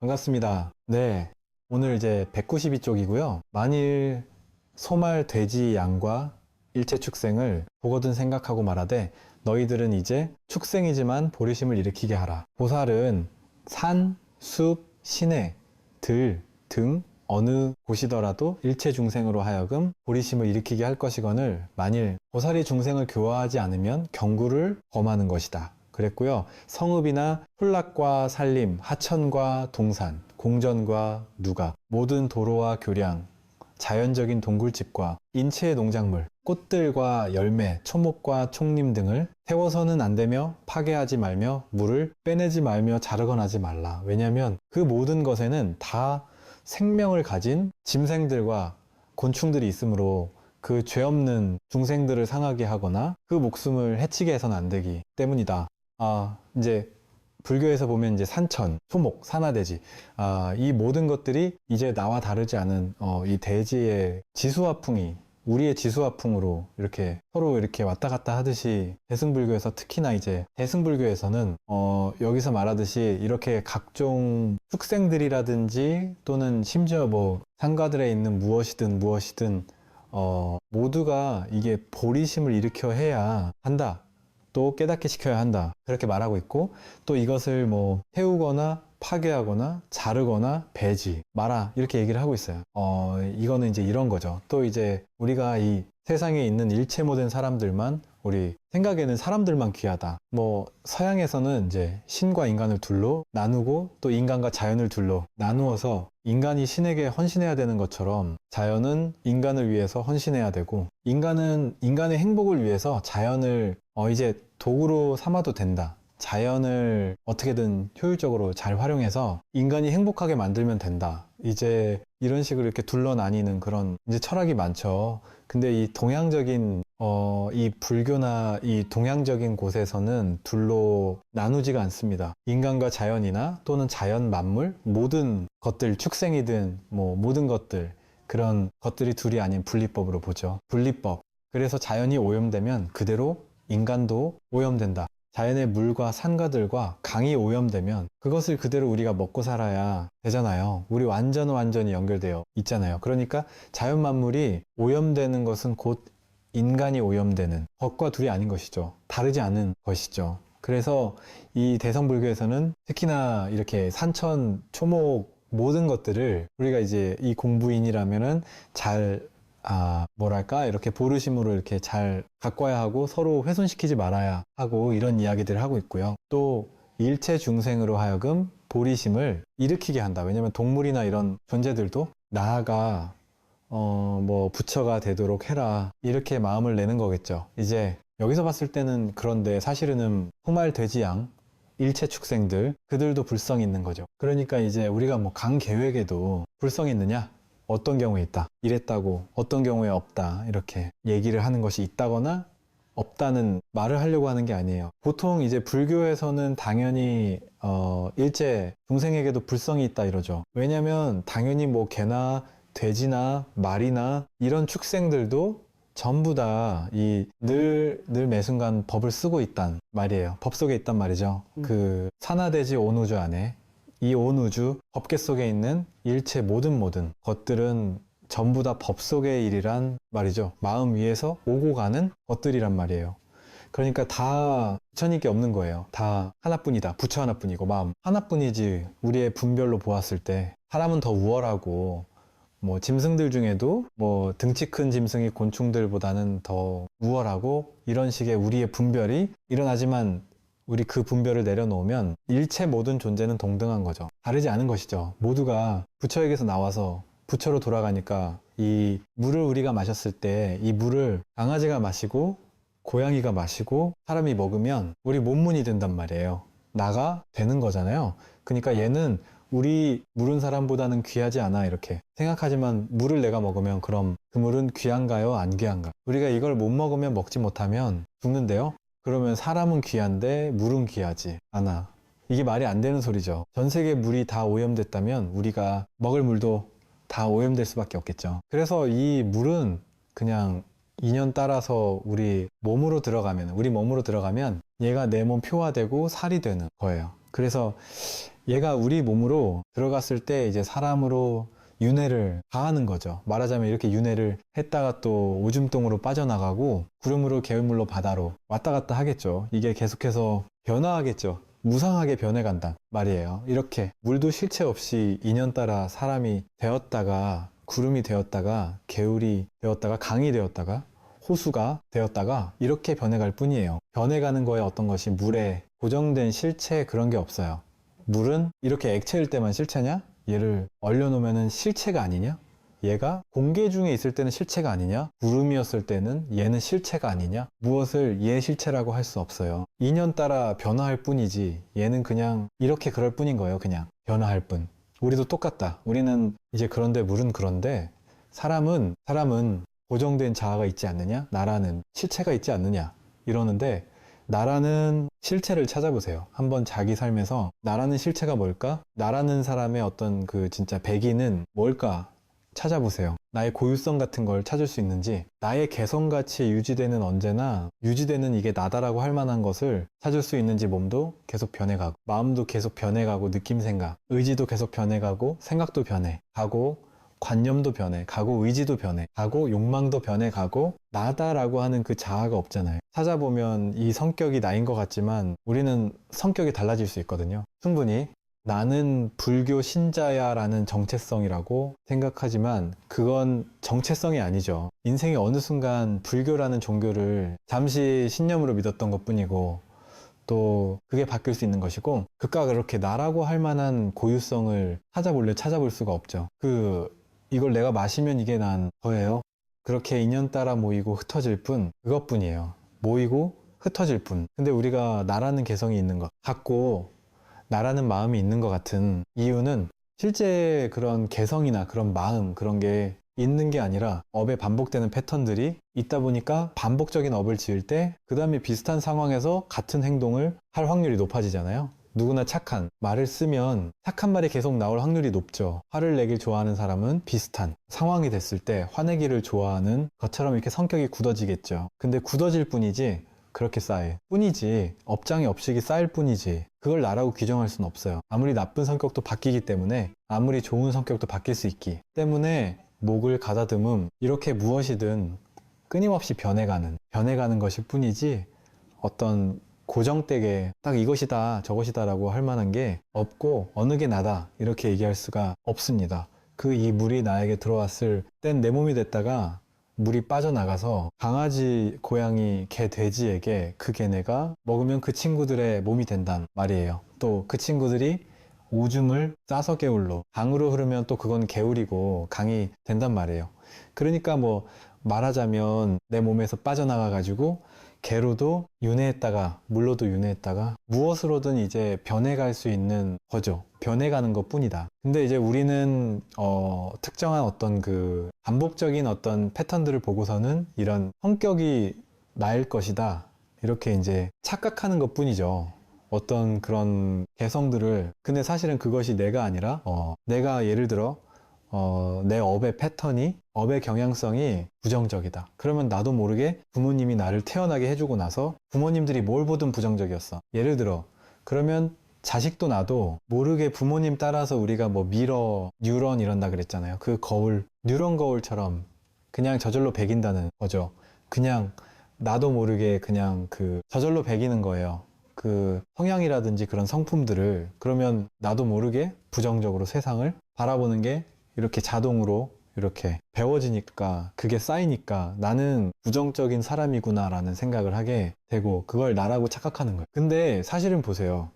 반갑습니다. 네, 오늘 이제 192쪽이고요. 만일 소말 돼지 양과 일체 축생을 보거든 생각하고 말하되 너희들은 이제 축생이지만 보리심을 일으키게 하라. 보살은 산, 숲, 시내, 들 등 어느 곳이더라도 일체 중생으로 하여금 보리심을 일으키게 할 것이거늘 만일 보살이 중생을 교화하지 않으면 경구를 범하는 것이다. 그랬고요. 성읍이나 촌락과 산림, 하천과 동산, 공전과 누각, 모든 도로와 교량, 자연적인 동굴집과 인체의 농작물, 꽃들과 열매, 초목과 촉림 등을 태워서는 안 되며 파괴하지 말며 물을 빼내지 말며 자르거나 하지 말라. 왜냐하면 그 모든 것에는 다 생명을 가진 짐승들과 곤충들이 있으므로 그 죄 없는 중생들을 상하게 하거나 그 목숨을 해치게 해서는 안 되기 때문이다. 이제 불교에서 보면 이제 산천, 소목, 산화대지, 이 모든 것들이 이제 나와 다르지 않은 이 대지의 지수화풍이 우리의 지수화풍으로 이렇게 서로 이렇게 왔다 갔다 하듯이 대승불교에서 특히나 이제 대승불교에서는 여기서 말하듯이 이렇게 각종 축생들이라든지 또는 심지어 뭐 상가들에 있는 무엇이든 모두가 이게 보리심을 일으켜 해야 한다. 또 깨닫게 시켜야 한다. 그렇게 말하고 있고 또 이것을 뭐 태우거나 파괴하거나 자르거나 배지 마라 이렇게 얘기를 하고 있어요. 이거는 이제 이런 거죠. 또 이제 우리가 이 세상에 있는 일체 모든 사람들만 우리 생각에는 사람들만 귀하다. 뭐 서양에서는 이제 신과 인간을 둘로 나누고 또 인간과 자연을 둘로 나누어서 인간이 신에게 헌신해야 되는 것처럼 자연은 인간을 위해서 헌신해야 되고 인간은 인간의 행복을 위해서 자연을 이제 도구로 삼아도 된다. 자연을 어떻게든 효율적으로 잘 활용해서 인간이 행복하게 만들면 된다. 이제 이런 식으로 이렇게 둘러 나뉘는 그런 이제 철학이 많죠. 근데 이 동양적인 이 불교나 이 동양적인 곳에서는 둘로 나누지가 않습니다. 인간과 자연이나 또는 자연 만물 모든 것들 축생이든 뭐 모든 것들 그런 것들이 둘이 아닌 분리법으로 보죠. 분리법. 그래서 자연이 오염되면 그대로 인간도 오염된다. 자연의 물과 산가들과 강이 오염되면 그것을 그대로 우리가 먹고 살아야 되잖아요. 우리 완전히 연결되어 있잖아요. 그러니까 자연 만물이 오염되는 것은 곧 인간이 오염되는 것과 둘이 아닌 것이죠. 다르지 않은 것이죠. 그래서 이 대성불교에서는 특히나 이렇게 산천, 초목 모든 것들을 우리가 이제 이 공부인이라면은 잘 뭐랄까 이렇게 보르심으로 이렇게 잘 가꿔야 하고 서로 훼손시키지 말아야 하고 이런 이야기들을 하고 있고요. 또 일체 중생으로 하여금 보리심을 일으키게 한다. 왜냐하면 동물이나 이런 존재들도 나아가 뭐 부처가 되도록 해라 이렇게 마음을 내는 거겠죠. 이제 여기서 봤을 때는 그런데 사실은 소말 돼지 양 일체 축생들 그들도 불성이 있는 거죠. 그러니까 이제 우리가 뭐 강 계획에도 불성이 있느냐? 어떤 경우에 있다. 이랬다고 어떤 경우에 없다. 이렇게 얘기를 하는 것이 있다거나 없다는 말을 하려고 하는 게 아니에요. 보통 이제 불교에서는 당연히 일체 중생에게도 불성이 있다 이러죠. 왜냐면 당연히 뭐 개나 돼지나 말이나 이런 축생들도 전부 다 이 늘 매순간 법을 쓰고 있단 말이에요. 법 속에 있단 말이죠. 그 산하대지 온 우주 안에 이 온 우주 법계 속에 있는 일체 모든 것들은 전부 다 법 속의 일이란 말이죠. 마음 위에서 오고 가는 것들이란 말이에요. 그러니까 다 부처님께 없는 거예요. 다 하나뿐이다. 부처 하나뿐이고 마음 하나뿐이지. 우리의 분별로 보았을 때 사람은 더 우월하고 뭐 짐승들 중에도 뭐 등치 큰 짐승이 곤충들보다는 더 우월하고 이런 식의 우리의 분별이 일어나지만 우리 그 분별을 내려놓으면 일체 모든 존재는 동등한 거죠. 다르지 않은 것이죠. 모두가 부처에게서 나와서 부처로 돌아가니까 이 물을 우리가 마셨을 때 이 물을 강아지가 마시고 고양이가 마시고 사람이 먹으면 우리 몸문이 된단 말이에요. 나가 되는 거잖아요. 그러니까 얘는 우리 물은 사람보다는 귀하지 않아 이렇게 생각하지만 물을 내가 먹으면 그럼 그 물은 귀한가요? 안 귀한가? 우리가 이걸 못 먹으면 먹지 못하면 죽는데요? 그러면 사람은 귀한데 물은 귀하지 않아. 이게 말이 안 되는 소리죠. 전 세계 물이 다 오염됐다면 우리가 먹을 물도 다 오염될 수밖에 없겠죠. 그래서 이 물은 그냥 인연 따라서 우리 몸으로 들어가면 얘가 내 몸 표화되고 살이 되는 거예요. 그래서 얘가 우리 몸으로 들어갔을 때 이제 사람으로 윤회를 가하는 거죠. 말하자면 이렇게 윤회를 했다가 또 오줌통으로 빠져나가고 구름으로 개울물로 바다로 왔다 갔다 하겠죠. 이게 계속해서 변화하겠죠. 무상하게 변해간단 말이에요. 이렇게 물도 실체 없이 인연 따라 사람이 되었다가 구름이 되었다가 개울이 되었다가 강이 되었다가 호수가 되었다가 이렇게 변해갈 뿐이에요. 변해가는 거에 어떤 것이 물에 고정된 실체 그런 게 없어요. 물은 이렇게 액체일 때만 실체냐? 얘를 얼려놓으면 실체가 아니냐? 얘가 공기 중에 있을 때는 실체가 아니냐? 구름이었을 때는 얘는 실체가 아니냐? 무엇을 얘 실체라고 할 수 없어요. 인연 따라 변화할 뿐이지 얘는 그냥 이렇게 그럴 뿐인 거예요. 그냥 변화할 뿐. 우리도 똑같다. 우리는 이제 그런데 물은 그런데 사람은 고정된 자아가 있지 않느냐? 나라는 실체가 있지 않느냐? 이러는데 나라는 실체를 찾아보세요. 한번 자기 삶에서 나라는 실체가 뭘까? 나라는 사람의 어떤 그 진짜 백인은 뭘까? 찾아보세요. 나의 고유성 같은 걸 찾을 수 있는지, 나의 개성같이 유지되는 언제나 유지되는 이게 나다라고 할 만한 것을 찾을 수 있는지 몸도 계속 변해가고, 마음도 계속 변해가고, 느낌, 생각, 의지도 계속 변해가고, 생각도 변해가고, 관념도 변해가고, 의지도 변해가고, 욕망도 변해가고, 나다라고 하는 그 자아가 없잖아요. 찾아보면 이 성격이 나인 것 같지만 우리는 성격이 달라질 수 있거든요. 충분히 나는 불교 신자야 라는 정체성이라고 생각하지만 그건 정체성이 아니죠. 인생의 어느 순간 불교라는 종교를 잠시 신념으로 믿었던 것 뿐이고 또 그게 바뀔 수 있는 것이고 그깟 그렇게 나라고 할 만한 고유성을 찾아볼 수가 없죠. 이걸 내가 마시면 이게 난 저예요. 그렇게 인연 따라 모이고 흩어질 뿐 그것뿐이에요. 모이고 흩어질 뿐. 근데 우리가 나라는 개성이 있는 것 같고 나라는 마음이 있는 것 같은 이유는 실제 그런 개성이나 그런 마음 그런 게 있는 게 아니라 업에 반복되는 패턴들이 있다 보니까 반복적인 업을 지을 때 그 다음에 비슷한 상황에서 같은 행동을 할 확률이 높아지잖아요. 누구나 착한 말을 쓰면 착한 말이 계속 나올 확률이 높죠. 화를 내길 좋아하는 사람은 비슷한 상황이 됐을 때 화내기를 좋아하는 것처럼 이렇게 성격이 굳어지겠죠. 근데 굳어질 뿐이지 그렇게 쌓일 뿐이지 업장의 업식이 쌓일 뿐이지 그걸 나라고 규정할 수는 없어요. 아무리 나쁜 성격도 바뀌기 때문에 아무리 좋은 성격도 바뀔 수 있기 때문에 목을 가다듬음 이렇게 무엇이든 끊임없이 변해가는 것일 뿐이지 어떤 고정되게 딱 이것이다 저것이다 라고 할 만한 게 없고 어느 게 나다 이렇게 얘기할 수가 없습니다. 이 물이 나에게 들어왔을 땐 내 몸이 됐다가 물이 빠져나가서 강아지, 고양이, 개, 돼지에게 그 개네가 먹으면 그 친구들의 몸이 된단 말이에요. 또 그 친구들이 오줌을 싸서 개울로 강으로 흐르면 또 그건 개울이고 강이 된단 말이에요. 그러니까 뭐 말하자면 내 몸에서 빠져나가 가지고 개로도 윤회했다가 물로도 윤회했다가 무엇으로든 이제 변해갈 수 있는 거죠. 변해가는 것 뿐이다. 근데 이제 우리는 특정한 어떤 그 반복적인 어떤 패턴들을 보고서는 이런 성격이 나일 것이다 이렇게 이제 착각하는 것 뿐이죠. 어떤 그런 개성들을 근데 사실은 그것이 내가 아니라 내가 예를 들어 내 업의 패턴이 업의 경향성이 부정적이다. 그러면 나도 모르게 부모님이 나를 태어나게 해주고 나서 부모님들이 뭘 보든 부정적이었어. 예를 들어 그러면 자식도 나도 모르게 부모님 따라서 우리가 뭐 미러, 뉴런 이런다 그랬잖아요. 그 거울, 뉴런 거울처럼 그냥 저절로 배긴다는 거죠. 그냥 나도 모르게 그냥 저절로 배기는 거예요. 그 성향이라든지 그런 성품들을 그러면 나도 모르게 부정적으로 세상을 바라보는 게 이렇게 자동으로 이렇게 배워지니까 그게 쌓이니까 나는 부정적인 사람이구나 라는 생각을 하게 되고 그걸 나라고 착각하는 거예요. 근데 사실은 보세요.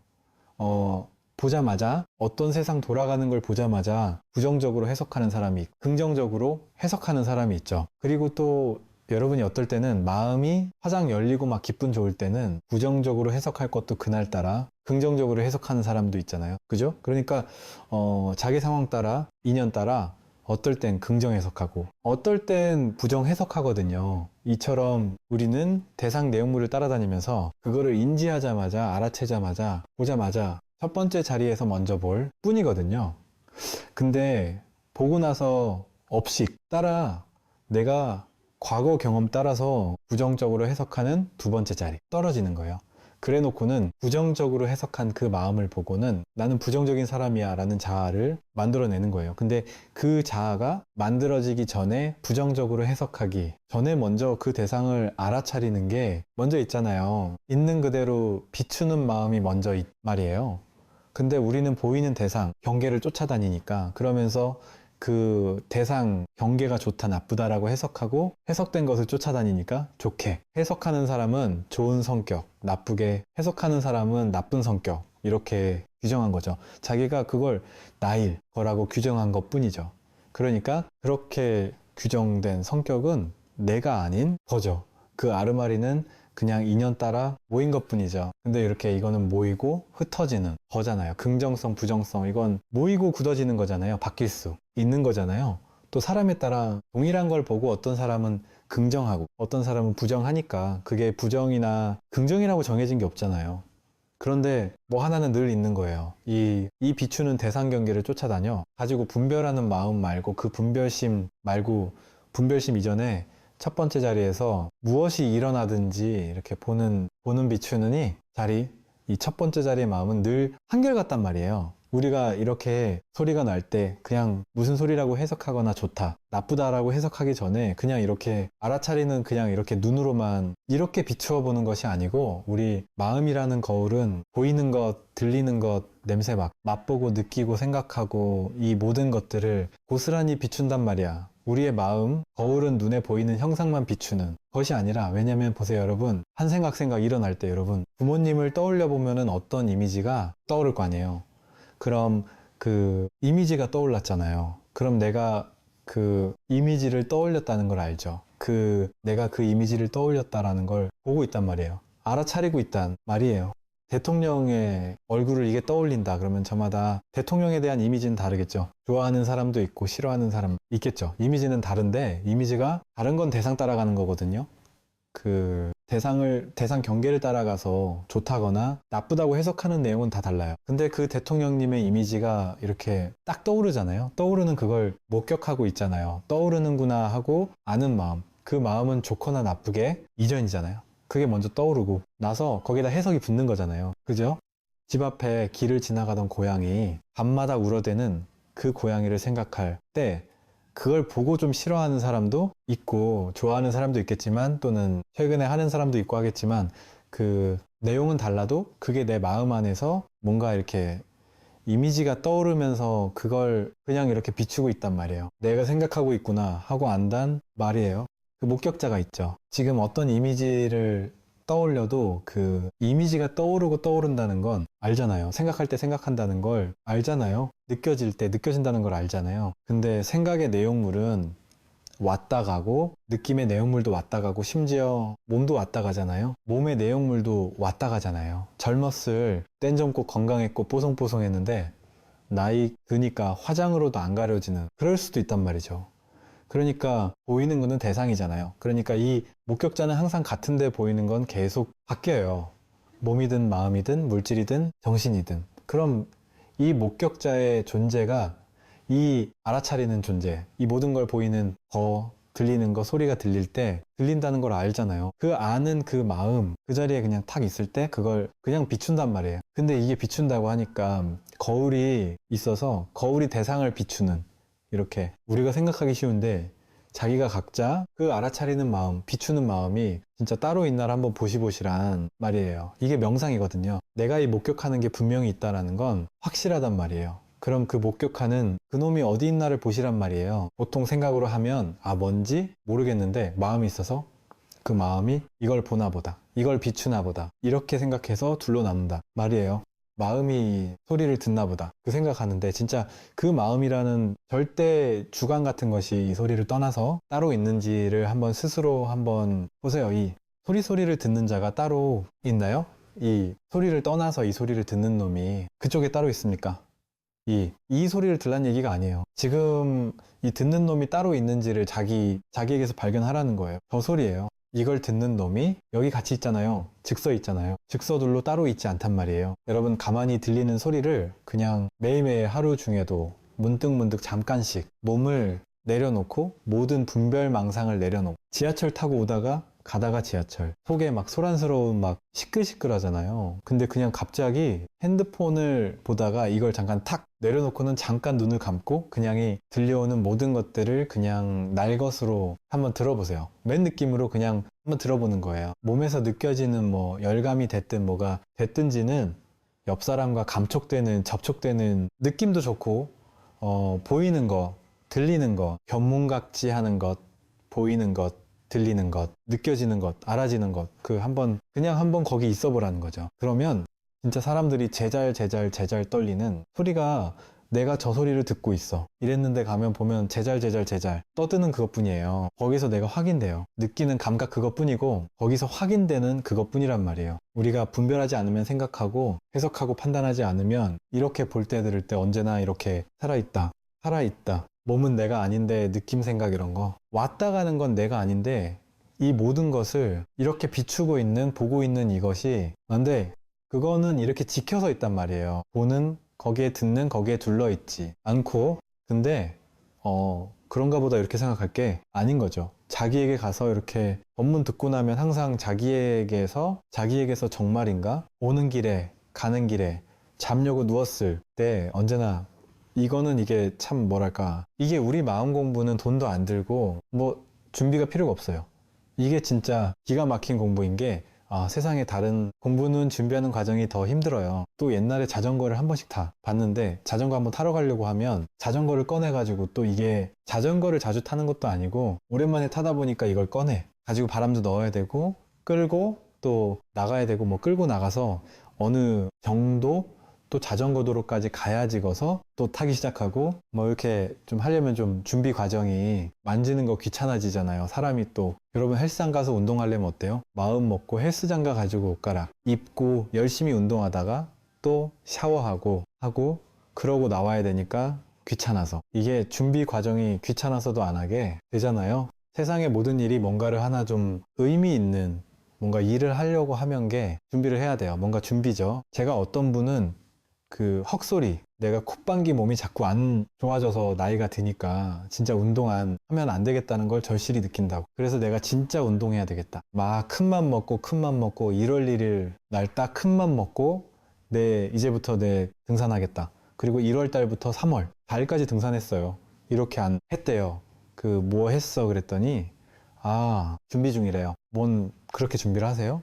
보자마자 어떤 세상 돌아가는 걸 보자마자 부정적으로 해석하는 사람이 있고 긍정적으로 해석하는 사람이 있죠. 그리고 또 여러분이 어떨 때는 마음이 화장 열리고 막 기분 좋을 때는 부정적으로 해석할 것도 그날따라 긍정적으로 해석하는 사람도 있잖아요. 그죠? 그러니까 자기 상황 따라 인연 따라 어떨 땐 긍정 해석하고 어떨 땐 부정 해석하거든요. 이처럼 우리는 대상 내용물을 따라다니면서 그거를 인지하자마자 알아채자마자 보자마자 첫 번째 자리에서 먼저 볼 뿐이거든요. 근데 보고 나서 업식 따라 내가 과거 경험 따라서 부정적으로 해석하는 두 번째 자리 떨어지는 거예요. 그래 놓고는 부정적으로 해석한 그 마음을 보고는 나는 부정적인 사람이야 라는 자아를 만들어내는 거예요. 근데 그 자아가 만들어지기 전에 부정적으로 해석하기 전에 먼저 그 대상을 알아차리는 게 먼저 있잖아요. 있는 그대로 비추는 마음이 먼저 말이에요. 근데 우리는 보이는 대상, 경계를 쫓아다니니까 그러면서 그 대상, 경계가 좋다, 나쁘다라고 해석하고 해석된 것을 쫓아다니니까 좋게. 해석하는 사람은 좋은 성격, 나쁘게. 해석하는 사람은 나쁜 성격. 이렇게 규정한 거죠. 자기가 그걸 나일 거라고 규정한 것 뿐이죠. 그러니까 그렇게 규정된 성격은 내가 아닌 거죠. 그 아르마리는 그냥 인연 따라 모인 것 뿐이죠. 근데 이렇게 이거는 모이고 흩어지는 거잖아요. 긍정성, 부정성, 이건 모이고 굳어지는 거잖아요. 바뀔 수 있는 거잖아요. 또 사람에 따라 동일한 걸 보고 어떤 사람은 긍정하고 어떤 사람은 부정하니까 그게 부정이나 긍정이라고 정해진 게 없잖아요. 그런데 뭐 하나는 늘 있는 거예요. 이 비추는 대상 경계를 쫓아다녀 가지고 분별하는 마음 말고 그 분별심 말고 분별심 이전에 첫 번째 자리에서 무엇이 일어나든지 이렇게 보는 비추느니 자리, 이 첫 번째 자리의 마음은 늘 한결같단 말이에요. 우리가 이렇게 소리가 날 때 그냥 무슨 소리라고 해석하거나 좋다, 나쁘다라고 해석하기 전에 그냥 이렇게 알아차리는 그냥 이렇게 눈으로만 이렇게 비추어 보는 것이 아니고 우리 마음이라는 거울은 보이는 것, 들리는 것, 냄새 맛보고 느끼고 생각하고 이 모든 것들을 고스란히 비춘단 말이야. 우리의 마음, 거울은 눈에 보이는 형상만 비추는 것이 아니라 왜냐면 보세요 여러분 한 생각 일어날 때 여러분 부모님을 떠올려 보면은 어떤 이미지가 떠오를 거 아니에요. 그럼 그 이미지가 떠올랐잖아요. 그럼 내가 그 이미지를 떠올렸다는 걸 알죠. 내가 그 이미지를 떠올렸다라는 걸 보고 있단 말이에요. 알아차리고 있단 말이에요. 대통령의 얼굴을 이게 떠올린다 그러면 저마다 대통령에 대한 이미지는 다르겠죠. 좋아하는 사람도 있고 싫어하는 사람 있겠죠. 이미지는 다른데 이미지가 다른 건 대상 따라가는 거거든요. 그 대상 경계를 따라가서 좋다거나 나쁘다고 해석하는 내용은 다 달라요. 근데 그 대통령님의 이미지가 이렇게 딱 떠오르잖아요. 떠오르는 그걸 목격하고 있잖아요. 떠오르는구나 하고 아는 마음. 그 마음은 좋거나 나쁘게 이전이잖아요. 그게 먼저 떠오르고 나서 거기다 해석이 붙는 거잖아요. 그죠? 집 앞에 길을 지나가던 고양이 밤마다 울어대는 그 고양이를 생각할 때 그걸 보고 좀 싫어하는 사람도 있고 좋아하는 사람도 있겠지만 또는 최근에 하는 사람도 있고 하겠지만 그 내용은 달라도 그게 내 마음 안에서 뭔가 이렇게 이미지가 떠오르면서 그걸 그냥 이렇게 비추고 있단 말이에요. 내가 생각하고 있구나 하고 안단 말이에요. 그 목격자가 있죠. 지금 어떤 이미지를 떠올려도 그 이미지가 떠오르고 떠오른다는 건 알잖아요. 생각할 때 생각한다는 걸 알잖아요. 느껴질 때 느껴진다는 걸 알잖아요. 근데 생각의 내용물은 왔다 가고 느낌의 내용물도 왔다 가고 심지어 몸도 왔다 가잖아요. 몸의 내용물도 왔다 가잖아요. 젊었을 땐 젊고 건강했고 뽀송뽀송했는데 나이 드니까 화장으로도 안 가려지는 그럴 수도 있단 말이죠. 그러니까 보이는 거는 대상이잖아요. 그러니까 이 목격자는 항상 같은데 보이는 건 계속 바뀌어요. 몸이든 마음이든 물질이든 정신이든. 그럼 이 목격자의 존재가 이 알아차리는 존재, 이 모든 걸 보이는 들리는 거, 소리가 들릴 때 들린다는 걸 알잖아요. 그 아는 그 마음, 그 자리에 그냥 탁 있을 때 그걸 그냥 비춘단 말이에요. 근데 이게 비춘다고 하니까 거울이 있어서 거울이 대상을 비추는 이렇게 우리가 생각하기 쉬운데 자기가 각자 그 알아차리는 마음, 비추는 마음이 진짜 따로 있나를 한번 보시보시란 말이에요. 이게 명상이거든요. 내가 이 목격하는 게 분명히 있다는 건 확실하단 말이에요. 그럼 그 목격하는 그놈이 어디 있나를 보시란 말이에요. 보통 생각으로 하면 뭔지 모르겠는데 마음이 있어서 그 마음이 이걸 보나 보다, 이걸 비추나 보다 이렇게 생각해서 둘로 나눈다 말이에요. 마음이 소리를 듣나 보다 그 생각하는데 진짜 그 마음이라는 절대 주관 같은 것이 이 소리를 떠나서 따로 있는지를 한번 스스로 한번 보세요. 이 소리를 듣는 자가 따로 있나요? 이 소리를 떠나서 이 소리를 듣는 놈이 그쪽에 따로 있습니까? 이 소리를 들란 얘기가 아니에요. 지금 이 듣는 놈이 따로 있는지를 자기에게서 발견하라는 거예요. 저 소리예요. 이걸 듣는 놈이 여기 같이 있잖아요. 즉서 있잖아요. 즉서둘로 따로 있지 않단 말이에요. 여러분 가만히 들리는 소리를 그냥 매일매일 하루 중에도 문득문득 잠깐씩 몸을 내려놓고 모든 분별망상을 내려놓고 지하철 타고 오다가 가다가 지하철 속에 막 소란스러운 막 시끌시끌하잖아요. 근데 그냥 갑자기 핸드폰을 보다가 이걸 잠깐 탁 내려놓고는 잠깐 눈을 감고 그냥 이 들려오는 모든 것들을 그냥 날 것으로 한번 들어보세요. 맨 느낌으로 그냥 한번 들어보는 거예요. 몸에서 느껴지는 뭐 열감이 됐든 뭐가 됐든지는 옆 사람과 감촉되는, 접촉되는 느낌도 좋고, 보이는 거, 들리는 거, 견문각지 하는 것, 보이는 것, 들리는 것, 느껴지는 것, 알아지는 것, 그냥 한번 거기 있어 보라는 거죠. 그러면 진짜 사람들이 제잘 떨리는 소리가 내가 저 소리를 듣고 있어. 이랬는데 가면 보면 제잘 떠드는 그것뿐이에요. 거기서 내가 확인돼요. 느끼는 감각 그것뿐이고 거기서 확인되는 그것뿐이란 말이에요. 우리가 분별하지 않으면 생각하고 해석하고 판단하지 않으면 이렇게 볼 때 들을 때 언제나 이렇게 살아있다. 몸은 내가 아닌데 느낌 생각 이런 거 왔다 가는 건 내가 아닌데 이 모든 것을 이렇게 비추고 있는 보고 있는 이것이 근데 그거는 이렇게 지켜서 있단 말이에요. 보는 거기에 듣는 거기에 둘러 있지 않고 근데 그런가 보다 이렇게 생각할 게 아닌 거죠. 자기에게 가서 이렇게 법문 듣고 나면 항상 자기에게서 정말인가? 오는 길에 가는 길에 잠려고 누웠을 때 언제나 이거는 이게 참 뭐랄까 이게 우리 마음 공부는 돈도 안 들고 뭐 준비가 필요가 없어요. 이게 진짜 기가 막힌 공부인 게 세상에 다른 공부는 준비하는 과정이 더 힘들어요. 또 옛날에 자전거를 한 번씩 봤는데 자전거 한번 타러 가려고 하면 자전거를 꺼내가지고 또 이게 자전거를 자주 타는 것도 아니고 오랜만에 타다 보니까 이걸 꺼내 가지고 바람도 넣어야 되고 끌고 또 나가야 되고 뭐 끌고 나가서 어느 정도 또 자전거 도로까지 가야지거서 또 타기 시작하고 뭐 이렇게 좀 하려면 좀 준비 과정이 만지는 거 귀찮아지잖아요. 사람이 또 여러분 헬스장 가서 운동하려면 어때요? 마음 먹고 헬스장 가지고 옷가락 입고 열심히 운동하다가 또 샤워하고 하고 그러고 나와야 되니까 귀찮아서 이게 준비 과정이 귀찮아서도 안 하게 되잖아요. 세상의 모든 일이 뭔가를 하나 좀 의미 있는 뭔가 일을 하려고 하면 게 준비를 해야 돼요. 뭔가 준비죠. 제가 어떤 분은 그 헉소리 내가 콧방귀 몸이 자꾸 안 좋아져서 나이가 드니까 진짜 하면 안 되겠다는 걸 절실히 느낀다고. 그래서 내가 진짜 운동해야 되겠다. 막 큰맘 먹고 1월 1일 날 딱 큰맘 먹고 이제부터 내 등산하겠다. 그리고 1월 달부터 3월 4일까지 등산했어요. 이렇게 안 했대요. 뭐 했어 그랬더니 준비 중이래요. 뭔 그렇게 준비를 하세요?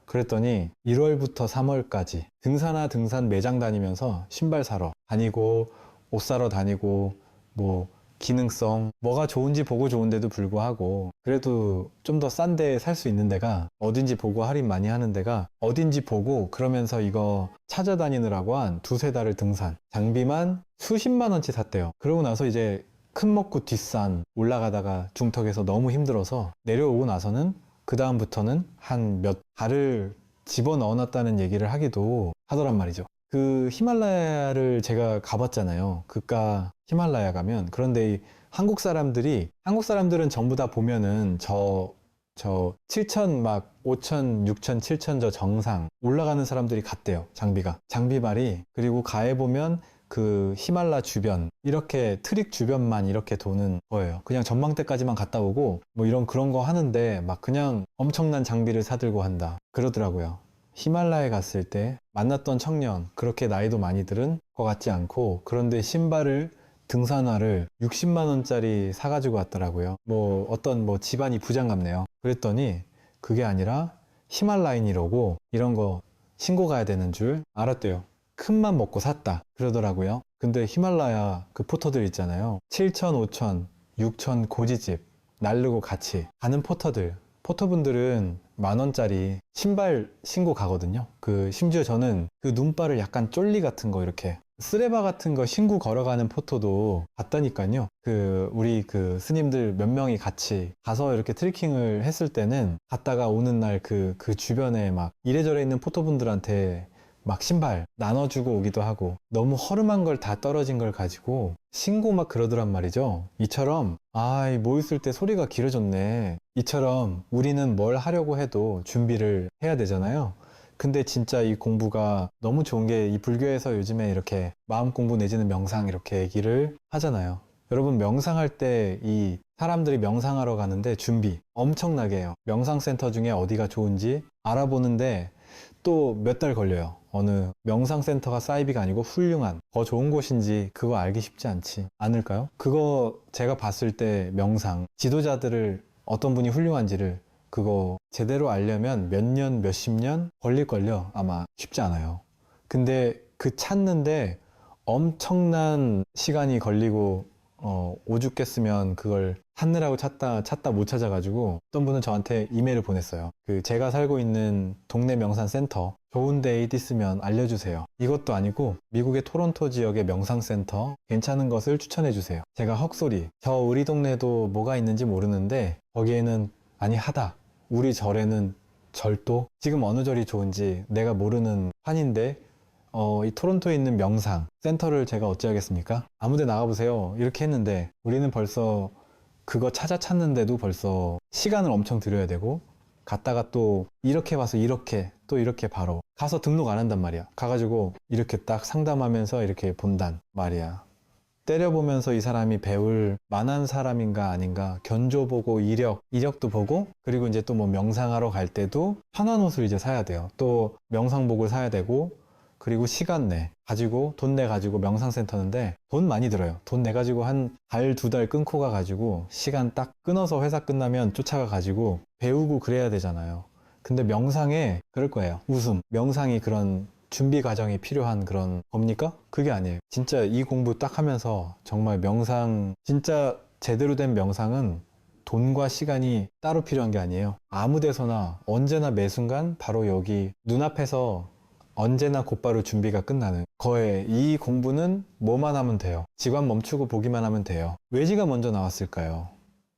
그랬더니 1월부터 3월까지 등산 매장 다니면서 신발 사러 다니고 옷 사러 다니고 뭐 기능성 뭐가 좋은지 보고 좋은데도 불구하고 그래도 좀 더 싼 데 살 수 있는 데가 어딘지 보고 할인 많이 하는 데가 어딘지 보고 그러면서 이거 찾아다니느라고 한 두세 달을 등산 장비만 수십만 원치 샀대요. 그러고 나서 이제 큰 먹고 뒷산 올라가다가 중턱에서 너무 힘들어서 내려오고 나서는 그 다음부터는 한 몇 달을 집어넣어 놨다는 얘기를 하기도 하더란 말이죠. 그 히말라야를 제가 가봤잖아요. 그깟 히말라야 가면. 그런데 한국 사람들은 전부 다 보면은 저 7천 막 5천, 6천, 7천 저 정상 올라가는 사람들이 갔대요. 장비발이. 그리고 가해 보면 그 히말라 주변 이렇게 트릭 주변만 이렇게 도는 거예요. 그냥 전망대까지만 갔다 오고 뭐 그런 거 하는데 막 그냥 엄청난 장비를 사들고 한다 그러더라고요. 히말라야에 갔을 때 만났던 청년 그렇게 나이도 많이 들은 것 같지 않고 그런데 등산화를 60만 원짜리 사가지고 왔더라고요. 뭐 어떤 뭐 집안이 부장 같네요. 그랬더니 그게 아니라 히말라인이라고 이런 거 신고 가야 되는 줄 알았대요. 큰맘 먹고 샀다 그러더라고요. 근데 히말라야 그 포터들 있잖아요. 7천, 5천, 6천 고지집 날르고 같이 가는 포터분들은 10,000원짜리 신발 신고 가거든요. 심지어 저는 그 눈발을 약간 쫄리 같은 거 이렇게 쓰레바 같은 거 신고 걸어가는 포터도 봤다니까요. 우리 스님들 몇 명이 같이 가서 이렇게 트레킹을 했을 때는 갔다가 오는 날 그 주변에 막 이래저래 있는 포터분들한테 막 신발 나눠주고 오기도 하고 너무 허름한 걸 다 떨어진 걸 가지고 신고 막 그러더란 말이죠. 이처럼 뭐 있을 때 소리가 길어졌네. 이처럼 우리는 뭘 하려고 해도 준비를 해야 되잖아요. 근데 진짜 이 공부가 너무 좋은 게 이 불교에서 요즘에 이렇게 마음 공부 내지는 명상 이렇게 얘기를 하잖아요. 여러분 명상할 때 이 사람들이 명상하러 가는데 준비 엄청나게 해요. 명상센터 중에 어디가 좋은지 알아보는데 또 몇 달 걸려요. 어느 명상센터가 사이비가 아니고 훌륭한 더 좋은 곳인지 그거 알기 쉽지 않을까요? 그거 제가 봤을 때 명상 지도자들을 어떤 분이 훌륭한지를 그거 제대로 알려면 몇 년, 몇십 년 걸릴걸요. 아마 쉽지 않아요. 근데 그 찾는데 엄청난 시간이 걸리고 오죽했으면 그걸 찾느라고 찾다 못 찾아가지고 어떤 분은 저한테 이메일을 보냈어요. 그 제가 살고 있는 동네 명상센터 좋은 데에 있으면 알려주세요. 이것도 아니고 미국의 토론토 지역의 명상센터 괜찮은 것을 추천해주세요. 제가 헛소리 우리 동네도 뭐가 있는지 모르는데 거기에는 아니 하다 우리 절에는 절도 지금 어느 절이 좋은지 내가 모르는 판인데 이 토론토에 있는 명상 센터를 제가 어찌하겠습니까? 아무데 나가보세요 이렇게 했는데 우리는 벌써 그거 찾는데도 벌써 시간을 엄청 들여야 되고 갔다가 또 이렇게 봐서 이렇게 또 이렇게 바로 가서 등록 안 한단 말이야. 가가지고 이렇게 딱 상담하면서 이렇게 본단 말이야. 때려보면서 이 사람이 배울 만한 사람인가 아닌가 견줘보고 이력도 보고 그리고 이제 또 뭐 명상하러 갈 때도 편한 옷을 이제 사야 돼요. 또 명상복을 사야 되고 그리고 시간 가지고 돈 가지고 명상센터인데 돈 많이 들어요. 돈 가지고 한 달, 두 달 끊고 가가지고 시간 딱 끊어서 회사 끝나면 쫓아가 가지고 배우고 그래야 되잖아요. 근데 명상에 그럴 거예요. 웃음. 명상이 그런 준비 과정이 필요한 그런 겁니까? 그게 아니에요. 진짜 이 공부 딱 하면서 정말 명상 진짜 제대로 된 명상은 돈과 시간이 따로 필요한 게 아니에요. 아무 데서나 언제나 매 순간 바로 여기 눈앞에서 언제나 곧바로 준비가 끝나는 거에 이 공부는 뭐만 하면 돼요. 지관 멈추고 보기만 하면 돼요. 외지가 먼저 나왔을까요?